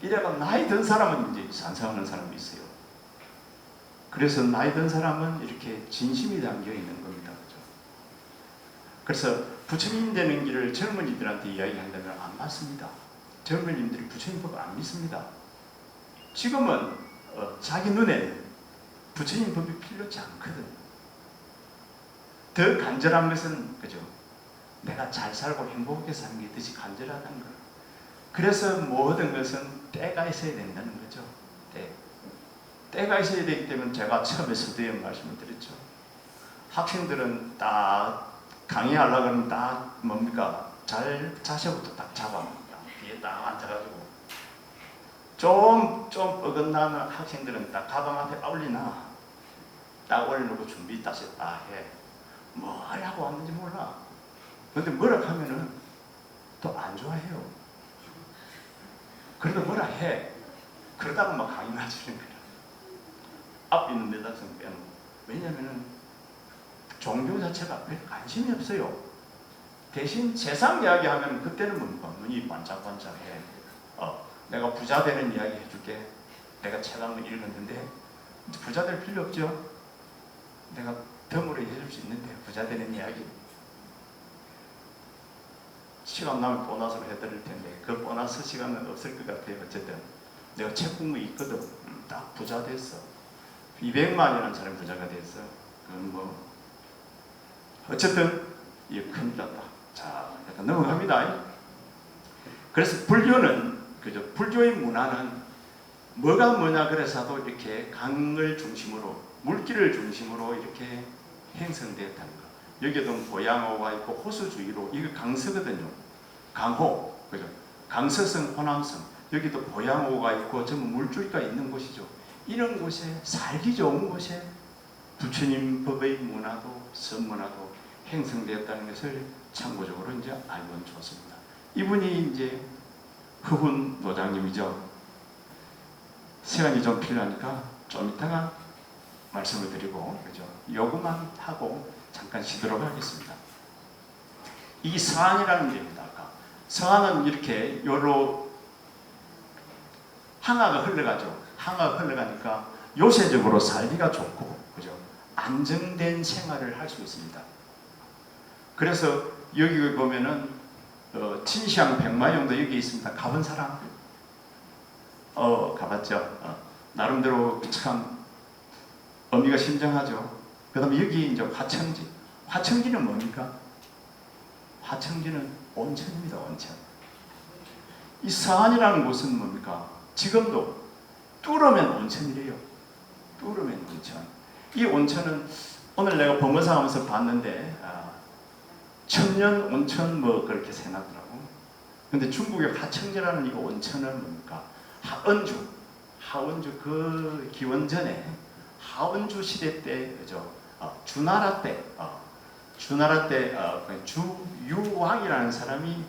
이래가 나이 든 사람은 이제 산성하는 사람이 있어요. 그래서 나이 든 사람은 이렇게 진심이 담겨 있는 겁니다. 그렇죠? 그래서 부처님 되는 길을 젊은이들한테 이야기한다면 안 맞습니다. 젊은이들이 부처님 법을 안 믿습니다. 지금은 자기 눈에는 부처님 법이 필요치 않거든. 더 간절한 것은, 그죠? 내가 잘 살고 행복하게 사는 게 더 간절하다는 걸. 그래서 모든 것은 때가 있어야 된다는 거죠. 때가 있어야 되기 때문에 제가 처음에 서두에 말씀을 드렸죠. 학생들은 딱 강의하려고 하면 딱 뭡니까? 자세부터 딱 잡아봅니다. 뒤에 딱 앉아가지고 좀 어긋나는 학생들은 딱 가방 앞에 올리나 딱 올려놓고 준비 다시 딱 해. 뭐 하려고 왔는지 몰라. 근데 뭐라 하면은 또 안 좋아해요. 그래도 뭐라 해. 그러다가 막 강의 나지는 거야. 앞에 있는 대학생 빼는. 왜냐면은 종교 자체가 별 관심이 없어요. 대신 세상 이야기 하면 그때는 뭡니까? 눈이 반짝반짝해. 내가 부자 되는 이야기 해줄게. 내가 책 한번 읽었는데 부자 될 필요 없죠. 내가 덤으로 해줄 수 있는데 부자 되는 이야기. 시간 나면 보너스로 해드릴 텐데 그 보너스 시간은 없을 것 같아요. 어쨌든 내가 책 공부 있거든. 딱 부자 됐어. 200만이라는 사람이 부자가 됐어. 그건 뭐 어쨌든 이거 큰일 났다. 자, 약간 넘어갑니다. 그래서 불교는 그죠? 불교의 문화는 뭐가 뭐냐 그래서도 이렇게 강을 중심으로 물길을 중심으로 이렇게 형성되었다는 거. 여기도 보양어가 있고 호수주의로 이거 강서거든요. 강호 그죠? 강서성, 호남성 여기도 보양어가 있고 전부 물줄기가 있는 곳이죠. 이런 곳에 살기 좋은 곳에 부처님 법의 문화도 선문화도 형성되었다는 것을 참고적으로 이제 알면 좋습니다. 이분이 이제 허훈 노장님이죠. 시간이 좀 필요하니까 좀 이따가 말씀을 드리고 그죠? 요구만 하고 잠깐 쉬도록 하겠습니다. 이 서안이라는 데입니다. 아까 서안은 이렇게 요로 항아가 흘러가죠. 항아가 흘러가니까 요새적으로 살기가 좋고 그죠? 안정된 생활을 할 수 있습니다. 그래서 여기 보면은 진시황 백마용도 여기 있습니다. 가본 사람? 가봤죠. 나름대로 참 의미가 심정하죠. 그 다음에 여기 이제 화청지. 화청지는 뭡니까? 화청지는 온천입니다. 온천. 이 서안이라는 곳은 뭡니까? 지금도 뚫으면 온천이래요. 뚫으면 온천. 이 온천은 오늘 내가 범어상 하면서 봤는데 천년 온천 뭐 그렇게 세놨더라고. 근데 중국의 화청지라는 이 온천은 뭡니까? 하원주 그 기원전에 하원주 시대 때 그죠? 주나라 때 주유왕이라는 사람이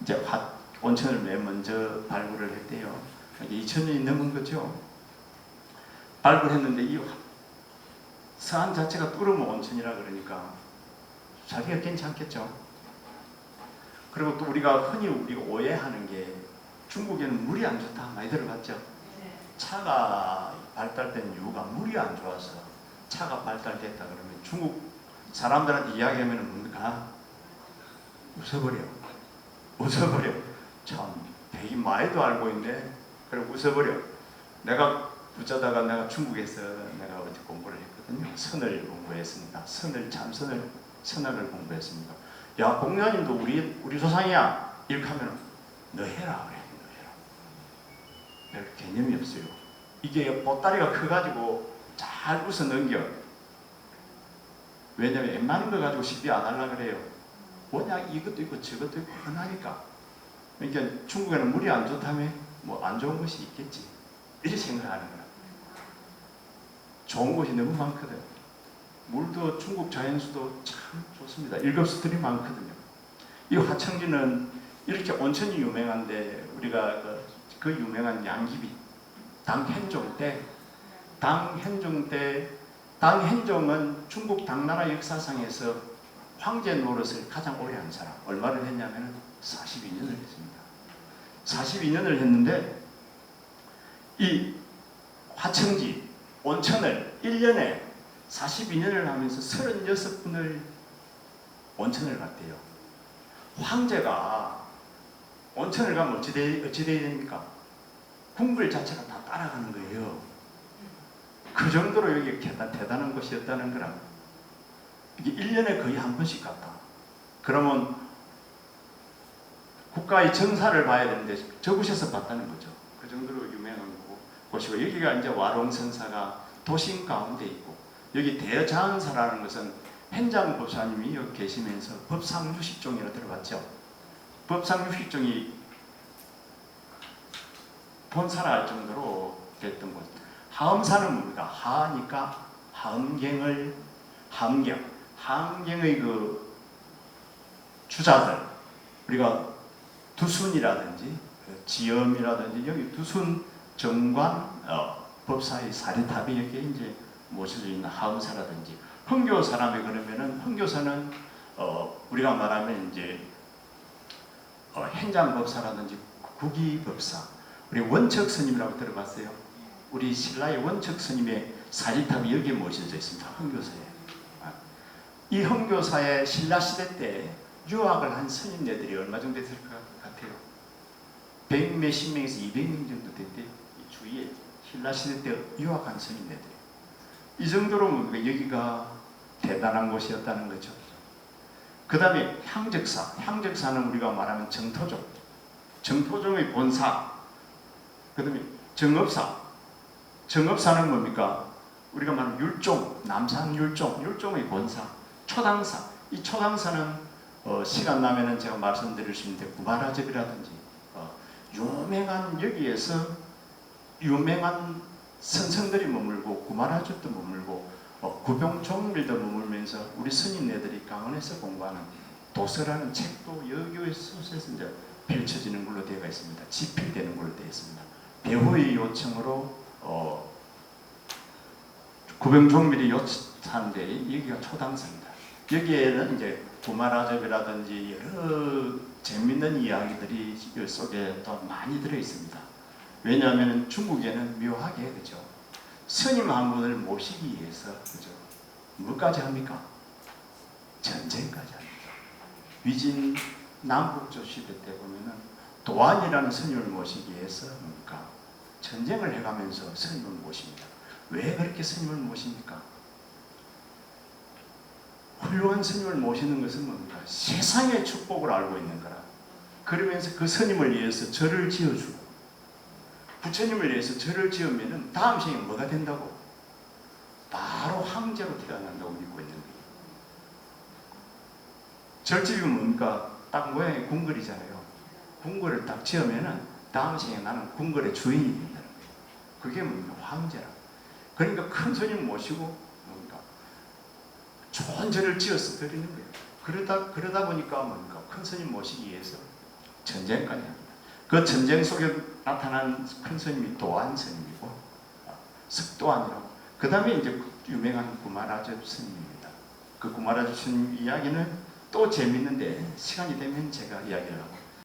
이제 온천을 맨 먼저 발굴을 했대요. 2000년이 넘은 거죠. 발굴했는데 이 서안 자체가 뚫으면 온천이라 그러니까 자기가 괜찮겠죠. 그리고 또 우리가 흔히 오해하는 게 중국에는 물이 안 좋다 많이 들어봤죠. 차가 발달된 이유가 물이 안 좋아서 차가 발달됐다 그러면 중국 사람들한테 이야기하면 뭡니까? 웃어버려. 참 되게 많이도 알고 있는데 그래 웃어버려. 내가 부자다가 내가 중국에서 내가 어디 공부를 했거든요. 선을 공부했습니다. 선학을 공부했습니다. 야 공자님도 우리 조상이야. 이렇게 하면 너 해라 그래. 별 개념이 없어요. 이게 보따리가 커가지고 잘 웃어 넘겨. 왜냐면 웬만한 거 가지고 시비 안 하려고 그래요. 뭐냐 이것도 있고 저것도 있고 하나니까. 그러니까 중국에는 물이 안 좋다며 뭐 안 좋은 것이 있겠지. 이렇게 생각하는 거야. 좋은 곳이 너무 많거든. 물도 중국 자연수도 참 좋습니다. 일급수들이 많거든요. 이 화청지는 이렇게 온천이 유명한데 우리가 그 유명한 양귀비 당현종은 중국 당나라 역사상에서 황제 노릇을 가장 오래 한 사람. 얼마를 했냐면 42년을 했습니다. 42년을 했는데 이 화청지 온천을 1년에 42년을 하면서 36분을 온천을 갔대요. 황제가 온천을 가면 어찌 돼야 됩니까? 궁궐 자체가 다 따라가는 거예요. 그 정도로 여기 대단한 곳이었다는 거라. 이게 1년에 거의 한 번씩 갔다. 그러면 국가의 정사를 봐야 되는데 적으셔서 봤다는 거죠. 그 정도로 유명한 거고 보시고 여기가 이제 와롱선사가 도심 가운데 있고 여기 대자은사라는 것은 현장법사님이 여기 계시면서 법상 60종이라 들어봤죠. 법상 60종이 본사라 할 정도로 됐던 곳. 하엄사는 뭡니까? 하니까 하엄경의 그 주자들 우리가 두순이라든지 지엄이라든지 여기 두순 정관 법사의 사리탑이 여기에 이제 모셔져 있는 하엄사라든지 흥교 사람이 그러면은 흥교사는 우리가 말하면 이제 현장 법사라든지 국위 법사 우리 원척 스님이라고 들어봤어요? 우리 신라의 원척 스님의 사리탑이 여기에 모셔져 있습니다. 흥교사에. 이 흥교사의 신라 시대 때 유학을 한 스님네들이 얼마 정도 됐을 것 같아요? 100몇십 명에서 200명 정도 됐대요. 이 주위에 신라 시대 때 유학한 스님네들이. 이 정도로 여기가 대단한 곳이었다는 거죠. 그 다음에 향적사는 우리가 말하면 정토종의 본사. 그 다음에 정업사는 뭡니까? 우리가 말하는 율종, 율종의 본사. 초당사. 이 초당사는 시간 나면은 제가 말씀드릴 수 있는데 구마라접이라든지 유명한 여기에서 유명한 선성들이 머물고 구마라접도 머물고 구병종밀도 머물면서 우리 스님네들이 강원에서 공부하는 도서라는 책도 여기에 소에서 이제 펼쳐지는 걸로 되어 있습니다. 집필되는 걸로 되어 있습니다. 배후의 요청으로 구병종밀이 요청하는데 여기가 초당사입니다. 여기에는 이제 구마라접이라든지 여러 재밌는 이야기들이 이 속에 또 많이 들어 있습니다. 왜냐하면 중국에는 묘하게 그죠. 스님 한 분을 모시기 위해서 그죠. 뭐까지 합니까? 전쟁까지 합니다. 위진 남북조 시대 때 보면은 도안이라는 스님을 모시기 위해서 뭡니까? 전쟁을 해가면서 스님을 모십니다. 왜 그렇게 스님을 모십니까? 훌륭한 스님을 모시는 것은 뭡니까? 세상의 축복을 알고 있는 거라. 그러면서 그 스님을 위해서 절을 지어주고 부처님을 위해서 절을 지으면 다음 생에 뭐가 된다고? 바로 황제로 태어난다고 믿고 있는 거예요. 절집이 뭡니까? 딱 모양이 궁궐이잖아요. 궁궐을 딱 지으면 다음 생에 나는 궁궐의 주인이 된다는 거예요. 그게 뭡니까? 황제라. 그러니까 큰 스님 모시고 뭡니까? 좋은 절을 지어서 드리는 거예요. 그러다 보니까 뭡니까? 큰 스님 모시기 위해서 전쟁까지 합니다. 그 전쟁 속에 나타난 큰 스님이 도안 스님이고 석도안이라고. 그 다음에 이제 유명한 구마라접 스님입니다. 그 구마라접 스님 이야기는 또 재밌는데 시간이 되면 제가 이야기를 하고